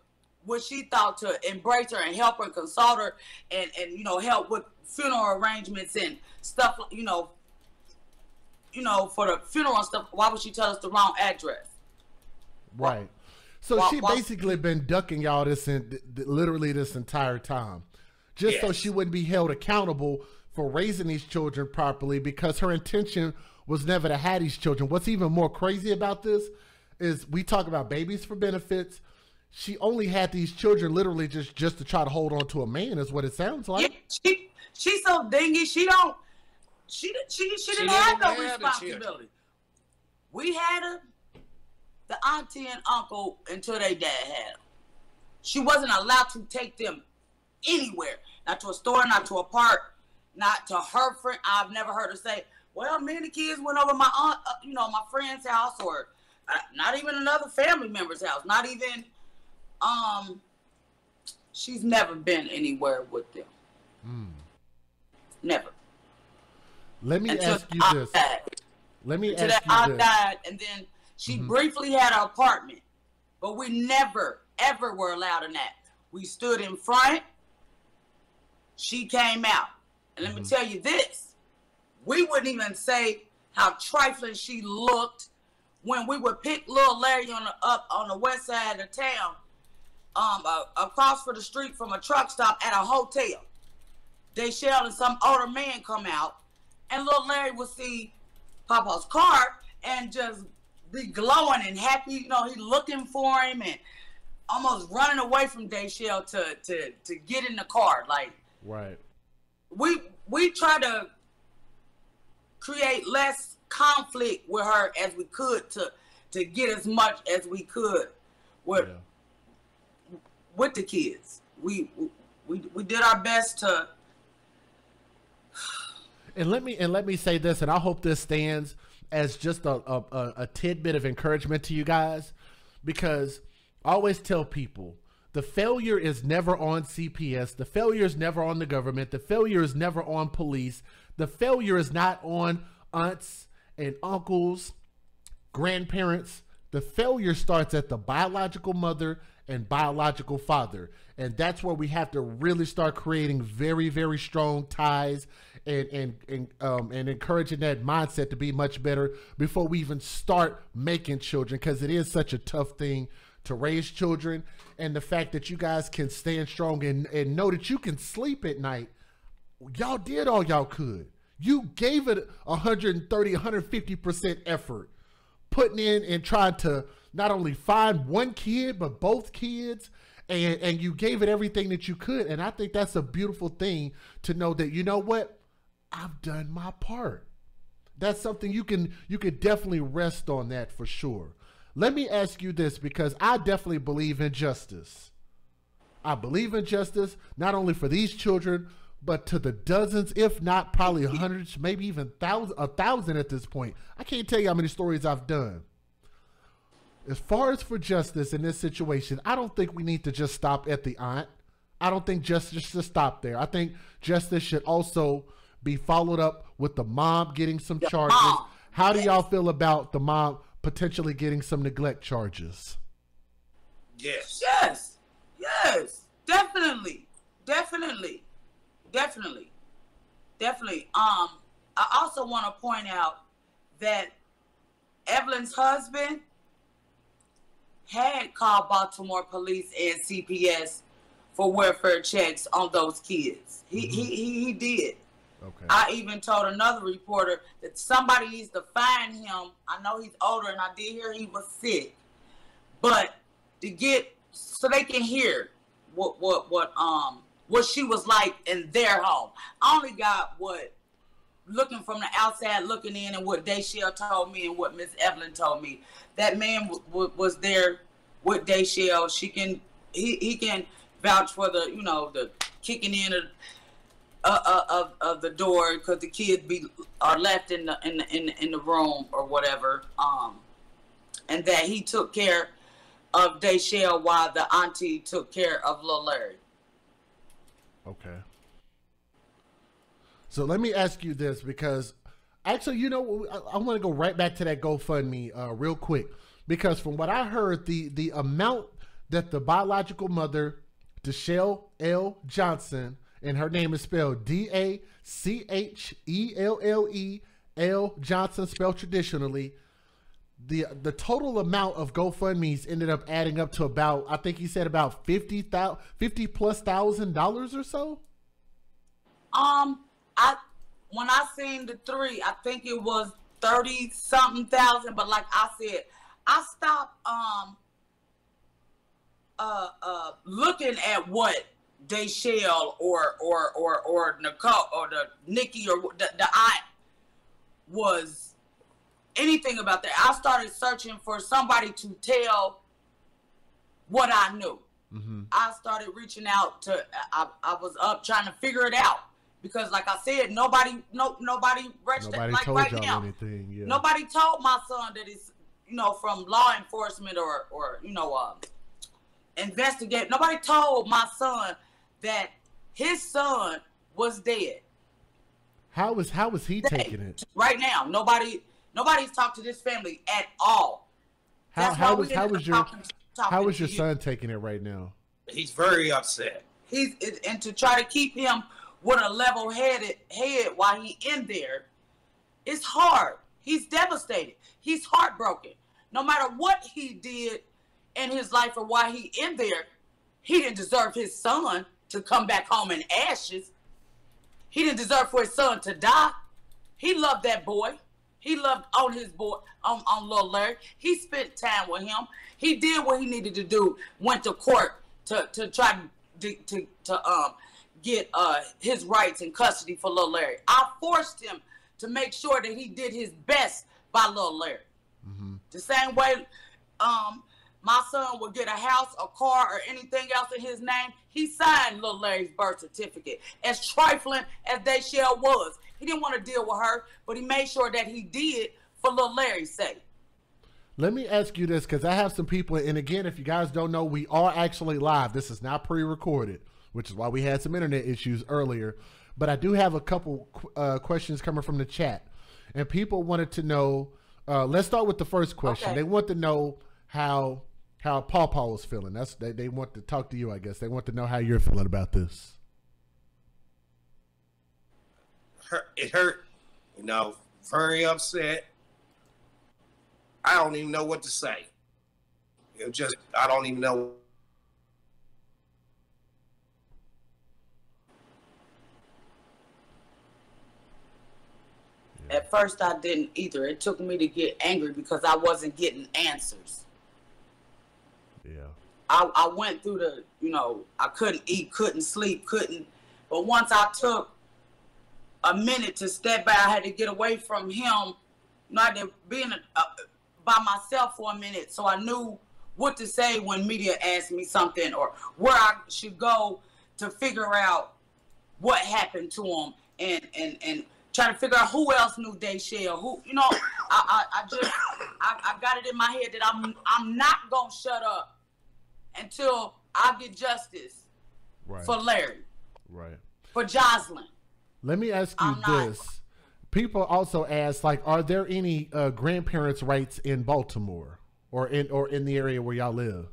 Speaker 2: what she thought to embrace her and help her and consult her and you know, help with funeral arrangements and stuff, you know, for the funeral and stuff. Why would she tell us the wrong address?
Speaker 1: Right. So she basically been ducking y'all literally this entire time, just so she wouldn't be held accountable for raising these children properly, because her intention was never to have these children. What's even more crazy about this is we talk about babies for benefits. She only had these children literally just to try to hold on to a man, is what it sounds like.
Speaker 2: Yeah, she's so dingy. She didn't have no responsibility. We had her, the auntie and uncle, until they dad had them. She wasn't allowed to take them anywhere, not to a store, not to a park, not to her friend. I've never heard her say, well, me and the kids went over my aunt, you know, my friend's house, or not even another family member's house. Not even, she's never been anywhere with them. Never.
Speaker 1: Let me ask you this. Let me ask you this.
Speaker 2: I died, and then she briefly had an apartment, but we never, ever were allowed in that. We stood in front. She came out. And let me tell you this. We wouldn't even say how trifling she looked when we would pick little Larry up on the west side of town, across for the street from a truck stop at a hotel. Dayshell and some older man come out, and little Larry would see Papa's car and just be glowing and happy. You know, he looking for him and almost running away from Dayshell to get in the car. Like,
Speaker 1: right.
Speaker 2: We try to create less conflict with her as we could to get as much as we could with the kids. We did our best to.
Speaker 1: And let me say this, and I hope this stands as just a tidbit of encouragement to you guys, because I always tell people, the failure is never on CPS. The failure is never on the government. The failure is never on police. The failure is not on aunts and uncles, grandparents. The failure starts at the biological mother and biological father. And that's where we have to really start creating very, very strong ties and encouraging that mindset to be much better before we even start making children, because it is such a tough thing to raise children. And the fact that you guys can stand strong and know that you can sleep at night. Y'all did all y'all could. You gave it 130, 150% effort, putting in and trying to not only find one kid, but both kids. And you gave it everything that you could. And I think that's a beautiful thing to know that, you know what? I've done my part. That's something you can definitely rest on that for sure. Let me ask you this, because I definitely believe in justice. I believe in justice, not only for these children, but to the dozens, if not probably hundreds, maybe even a thousand at this point. I can't tell you how many stories I've done. As far as for justice in this situation, I don't think we need to just stop at the aunt. I don't think justice should stop there. I think justice should also be followed up with the mom getting some charges. How do y'all feel about the mom potentially getting some neglect charges?
Speaker 3: Yes.
Speaker 2: Definitely. I also want to point out that Evelyn's husband had called Baltimore police and CPS for welfare checks on those kids. He did. Okay. I even told another reporter that somebody needs to find him. I know he's older, and I did hear he was sick, but to get so they can hear what she was like in their home. I only got what looking from the outside looking in, and what Dayshell told me and what Miss Evelyn told me. That man was there with Dayshell. He can vouch for the the kicking in of the door, because the kids are left in the room or whatever, and that he took care of Dayshell while the auntie took care of Lil Larry.
Speaker 1: Okay. So let me ask you this, because actually, I want to go right back to that GoFundMe real quick, because from what I heard, the amount that the biological mother, Dachelle L. Johnson, and her name is spelled Dachelle L. Johnson, spelled traditionally. The total amount of GoFundMe's ended up adding up to about, I think he said about $50,000+ or so.
Speaker 2: When I seen the 3, I think it was 30-something thousand. But like I said, I stopped looking at what Dachelle or Nicole or the Nikki or the aunt was anything about that. I started searching for somebody to tell what I knew. Mm-hmm. I started reaching out to. I was up trying to figure it out. Because, like I said, nobody registered. Like
Speaker 1: told
Speaker 2: right
Speaker 1: y'all
Speaker 2: now,
Speaker 1: anything. Yeah.
Speaker 2: Nobody told my son that he's, from law enforcement or investigate. Nobody told my son that his son was dead.
Speaker 1: How was he taking it?
Speaker 2: Right now, nobody's talked to this family at all.
Speaker 1: How was your son taking it right now?
Speaker 3: He's very upset.
Speaker 2: And to try to keep him with a level-head while he in there, it's hard. He's devastated. He's heartbroken. No matter what he did in his life or why he in there, he didn't deserve his son to come back home in ashes. He didn't deserve for his son to die. He loved that boy. He loved on his boy, on little Larry. He spent time with him. He did what he needed to do. Went to court to try to get his rights and custody for little Larry. I forced him to make sure that he did his best by little Larry. Mm-hmm. The same way my son would get a house, a car, or anything else in his name, he signed little Larry's birth certificate. As trifling as Dachelle was, he didn't want to deal with her, but he made sure that he did for little Larry's sake.
Speaker 1: Let me ask you this, because I have some people, and again, if you guys don't know, we are actually live. This is not pre-recorded, which is why we had some internet issues earlier. But I do have a couple questions coming from the chat. And people wanted to know, let's start with the first question. Okay. They want to know how Pawpaw was feeling. They want to talk to you, I guess. They want to know how you're feeling about this.
Speaker 3: It hurt, very upset. I don't even know what to say. I don't even know.
Speaker 2: At first, I didn't either. It took me to get angry because I wasn't getting answers.
Speaker 1: Yeah.
Speaker 2: I went through I couldn't eat, couldn't sleep, But once I took a minute to step back, I had to get away from him. I had to be by myself for a minute so I knew what to say when media asked me something or where I should go to figure out what happened to him and trying to figure out who else knew Dachelle. I got it in my head that I'm not gonna shut up until I get justice for Larry, for Jocelyn.
Speaker 1: Let me ask you this: people also ask, are there any grandparents' rights in Baltimore or in the area where y'all live?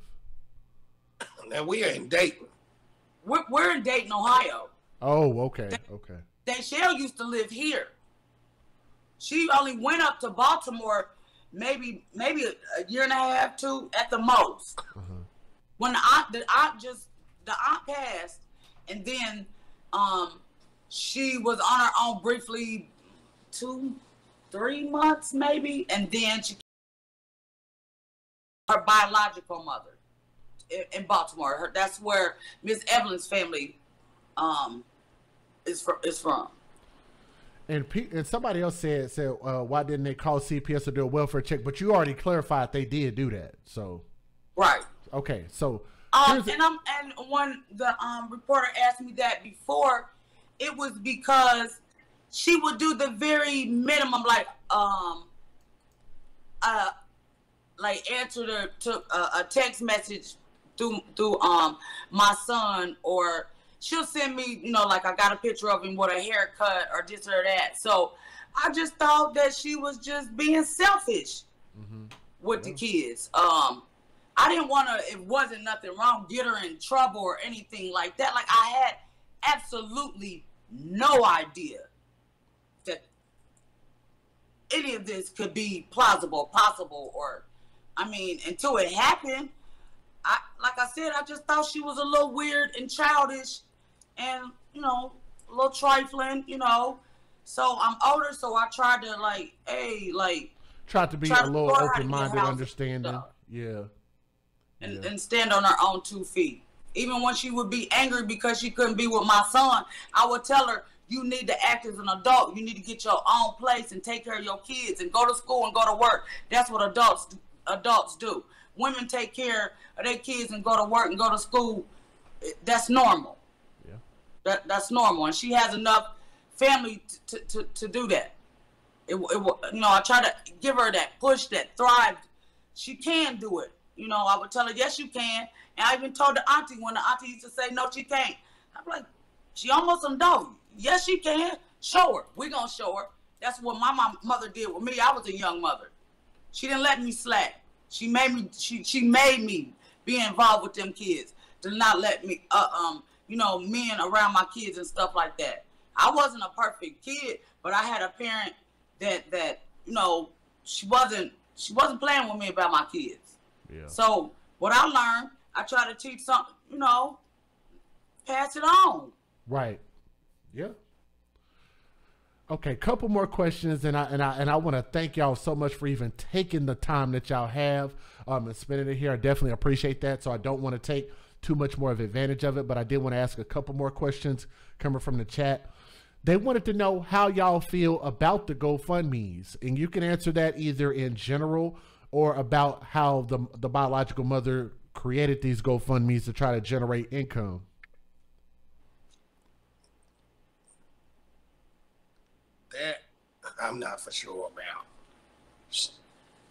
Speaker 3: Now we are in Dayton.
Speaker 2: We're in Dayton, Ohio.
Speaker 1: Oh, okay, okay.
Speaker 2: Dachelle used to live here. She only went up to Baltimore maybe a year and a half, 2 at the most. Uh-huh. When the aunt passed, and then she was on her own briefly 2-3 months maybe, and then her biological mother in Baltimore. That's where Miss Evelyn's family is from.
Speaker 1: And somebody else said, why didn't they call CPS or do a welfare check? But you already clarified they did do that. So
Speaker 2: right.
Speaker 1: Okay. So
Speaker 2: and when the reporter asked me that before, it was because she would do the very minimum, answer to a text message through my son, or she'll send me, I got a picture of him with a haircut or this or that. So I just thought that she was just being selfish with the kids. I didn't want to, it wasn't nothing wrong, get her in trouble or anything like that. Like, I had absolutely no idea that any of this could be plausible, possible, or, I mean, until it happened, like I said, I just thought she was a little weird and childish and, you know, a little trifling, you know. So I'm older, so I tried to, like, hey, like,
Speaker 1: tried to be a little open-minded, understanding. Yeah.
Speaker 2: And stand on her own 2 feet. Even when she would be angry because she couldn't be with my son, I would tell her, you need to act as an adult. You need to get your own place and take care of your kids and go to school and go to work. That's what adults do. Women take care of their kids and go to work and go to school. That's normal. Yeah. That's normal. And she has enough family to do that. You know, I try to give her that push, that thrive. She can do it. You know, I would tell her, yes, you can. And I even told the auntie when the auntie used to say, no, she can't. I'm like, she almost an adult. Yes, she can. Show her. We're going to show her. That's what my mother did with me. I was a young mother. She didn't let me slack. She made me, she made me be involved with them kids. To not let me, you know, men around my kids and stuff like that. I wasn't a perfect kid, but I had a parent that you know, she wasn't playing with me about my kids. Yeah. So what I learned, I try to teach something, you know, pass it on.
Speaker 1: Right. Yeah. Okay, couple more questions, and I want to thank y'all so much for even taking the time that y'all have and spending it here. I definitely appreciate that. So I don't want to take too much more of advantage of it, but I did want to ask a couple more questions coming from the chat. They wanted to know how y'all feel about the GoFundMes, and you can answer that either in general or about how the biological mother created these GoFundMes to try to generate income.
Speaker 3: That I'm not for sure about.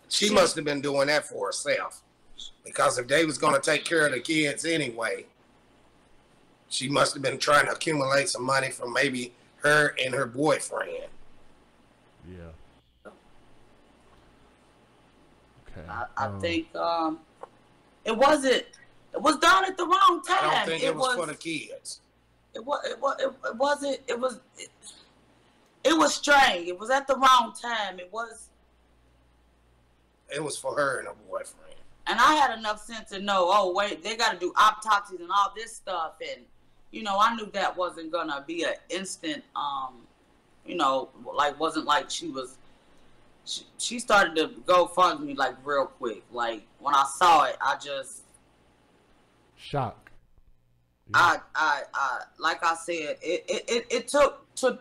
Speaker 3: She must have been doing that for herself, because if they was going to take care of the kids anyway, she must have been trying to accumulate some money from maybe her and her boyfriend.
Speaker 1: Yeah. Okay.
Speaker 2: I think it was done at the wrong time.
Speaker 3: I don't think it was for the kids.
Speaker 2: It wasn't. It was strange. It was at the wrong time. It was
Speaker 3: for her and her boyfriend.
Speaker 2: And I had enough sense to know, oh, wait, they got to do autopsies and all this stuff. And, you know, I knew that wasn't going to be an instant, you know, like, wasn't like she started to go fund me, like, real quick. Like, when I saw it, I just.
Speaker 1: Shock. Yeah.
Speaker 2: I like I said, it took to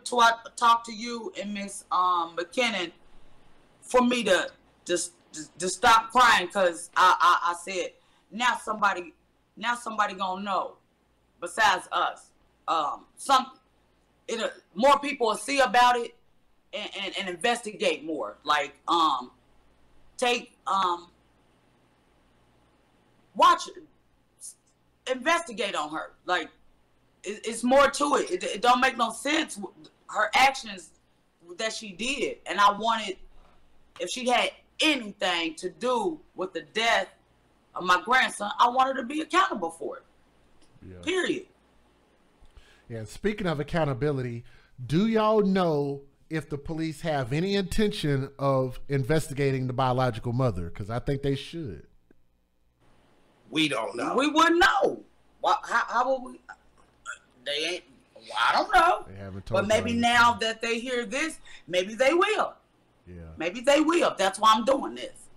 Speaker 2: talk to you and Miss McKinnon for me to stop crying, because I said, now somebody gonna know besides us. More people will see about it and investigate more. Like investigate on her. Like it's more to it. It don't make no sense, her actions that she did. And I wanted, if she had anything to do with the death of my grandson, I wanted to be accountable for it. Yeah. Period.
Speaker 1: Yeah, speaking of accountability, do y'all know if the police have any intention of investigating the biological mother? Because I think they should.
Speaker 3: We don't know.
Speaker 2: We wouldn't know. How would we? They ain't. Well, I don't know.
Speaker 1: They haven't told.
Speaker 2: But maybe now that they hear this, maybe they will.
Speaker 1: Yeah.
Speaker 2: Maybe they will. That's why I'm doing this.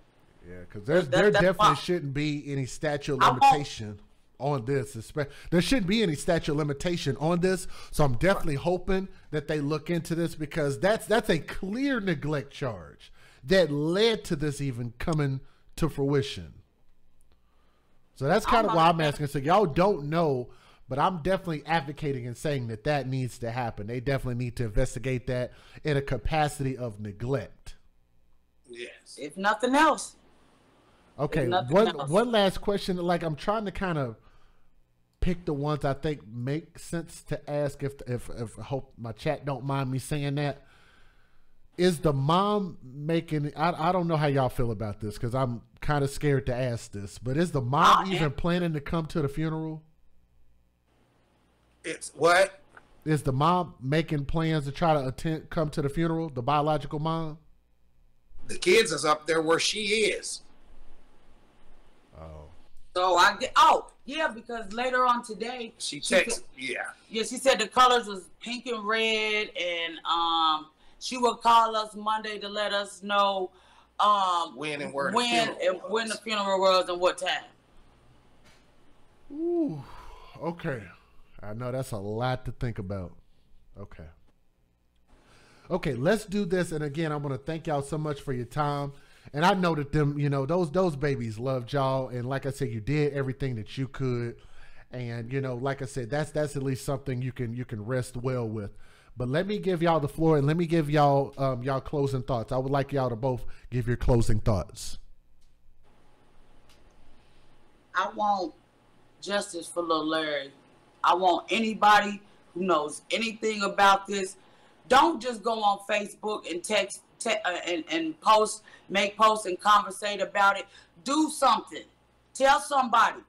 Speaker 1: Yeah, because there definitely shouldn't be any statute of limitation on this. There shouldn't be any statute of limitation on this. So I'm definitely hoping that they look into this, because that's a clear neglect charge that led to this even coming to fruition. So that's kind of why I'm asking. So y'all don't know, but I'm definitely advocating and saying that needs to happen. They definitely need to investigate that in a capacity of neglect.
Speaker 3: Yes.
Speaker 2: If nothing else.
Speaker 1: Okay. One last question. Like, I'm trying to kind of pick the ones I think make sense to ask. If I hope my chat don't mind me saying that. Is the mom making, I don't know how y'all feel about this because I'm kind of scared to ask this, but is the mom even planning to come to the funeral?
Speaker 3: It's what?
Speaker 1: Is the mom making plans to try to come to the funeral, the biological mom?
Speaker 3: The kids is up there where she is.
Speaker 1: Oh.
Speaker 2: So yeah, because later on today
Speaker 3: she texted, yeah,
Speaker 2: she said the colors was pink and red, and she will call us Monday to let us know
Speaker 3: when and where
Speaker 2: when the funeral was and what time.
Speaker 1: Ooh, okay. I know that's a lot to think about. Okay. Okay, let's do this. And again, I want to thank y'all so much for your time. And I know that them, you know, those babies loved y'all. And like I said, you did everything that you could. And, you know, like I said, that's at least something you can rest well with. But let me give y'all the floor and let me give y'all y'all closing thoughts. I would like y'all to both give your closing thoughts.
Speaker 2: I want justice for little Larry. I want anybody who knows anything about this. Don't just go on Facebook and text and post, make posts and conversate about it. Do something. Tell somebody.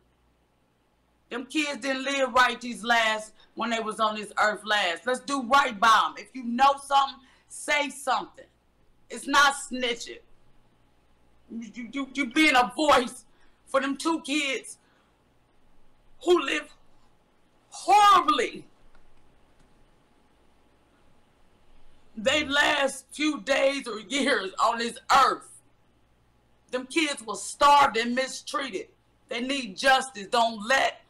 Speaker 2: Them kids didn't live right when they was on this earth last. Let's do right by them. If you know something, say something. It's not snitching. You being a voice for them 2 kids who live horribly. They last few days or years on this earth. Them kids were starved and mistreated. They need justice. Don't let,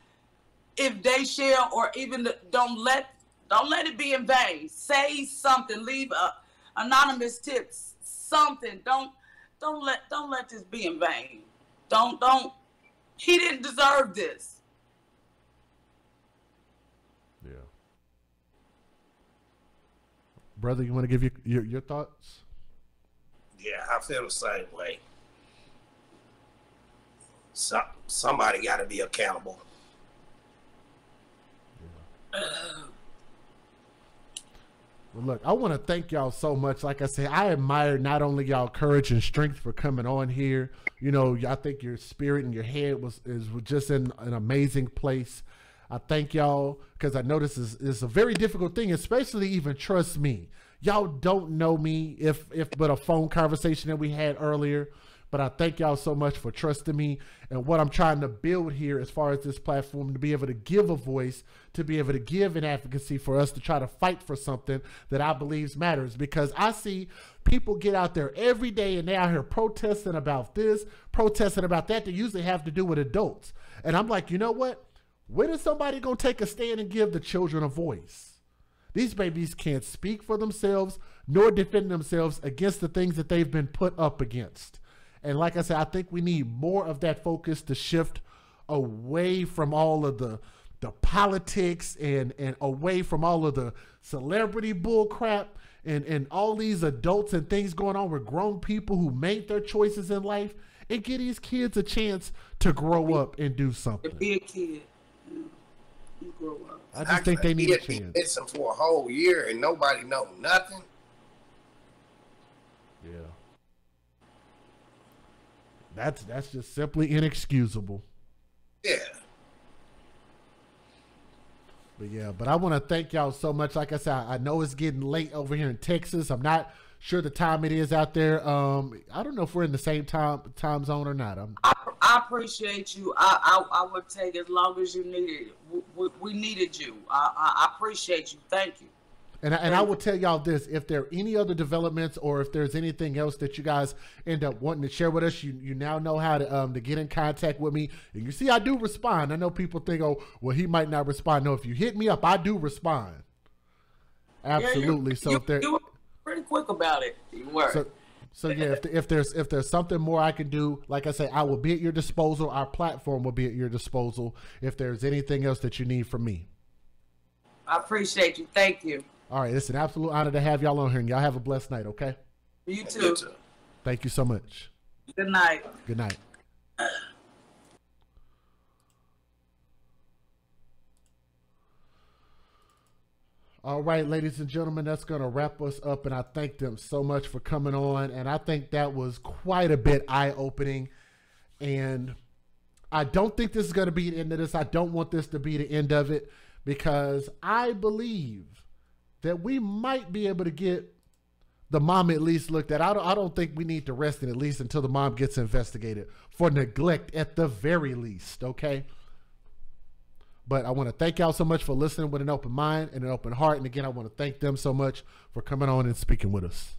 Speaker 2: if they share or even don't let it be in vain. Say something. Leave anonymous tips. Something. Don't let this be in vain. Don't. He didn't deserve this.
Speaker 1: Yeah. Brother, you want to give your thoughts?
Speaker 3: Yeah, I feel the same way. Somebody got to be accountable.
Speaker 1: Yeah. Well, look, I want to thank y'all so much. Like I said, I admire not only y'all courage and strength for coming on here. You know, I think your spirit and your head was just in an amazing place. I thank y'all because I know this is a very difficult thing, especially even trust me. Y'all don't know me if but a phone conversation that we had earlier. But I thank y'all so much for trusting me and what I'm trying to build here as far as this platform, to be able to give a voice, to be able to give an advocacy for us to try to fight for something that I believe matters. Because I see people get out there every day and they're out here protesting about this, protesting about that. They usually have to do with adults. And I'm like, you know what? When is somebody going to take a stand and give the children a voice? These babies can't speak for themselves nor defend themselves against the things that they've been put up against. And like I said, I think we need more of that focus to shift away from all of the politics and away from all of the celebrity bull crap and all these adults and things going on with grown people who made their choices in life, and give these kids a chance to grow up and do something.
Speaker 2: To be a kid. You grow up.
Speaker 1: I just think they need a chance.
Speaker 3: Listen for a whole year and nobody know nothing.
Speaker 1: Yeah. That's just simply inexcusable.
Speaker 3: Yeah.
Speaker 1: But yeah, but I want to thank y'all so much. Like I said, I know it's getting late over here in Texas. I'm not sure the time it is out there. I don't know if we're in the same time zone or not.
Speaker 2: I appreciate you. I would take as long as you needed. We needed you. I appreciate you. Thank you.
Speaker 1: And I will tell y'all this: if there are any other developments or if there's anything else that you guys end up wanting to share with us, you now know how to get in contact with me. And you see, I do respond. I know people think, oh, well, he might not respond. No, if you hit me up, I do respond. Absolutely.
Speaker 2: Yeah, you were pretty quick about it. You were.
Speaker 1: So yeah, if there's something more I can do, like I say, I will be at your disposal. Our platform will be at your disposal. If there's anything else that you need from me,
Speaker 2: I appreciate you. Thank you.
Speaker 1: All right, it's an absolute honor to have y'all on here, and y'all have a blessed night, okay?
Speaker 2: You too.
Speaker 1: Thank you so much.
Speaker 2: Good night.
Speaker 1: Good night. All right, ladies and gentlemen, that's going to wrap us up, and I thank them so much for coming on, and I think that was quite a bit eye-opening, and I don't think this is going to be the end of this. I don't want this to be the end of it, because I believe that we might be able to get the mom at least looked at. I don't think we need to rest it at least until the mom gets investigated for neglect at the very least, okay? But I want to thank y'all so much for listening with an open mind and an open heart. And again, I want to thank them so much for coming on and speaking with us.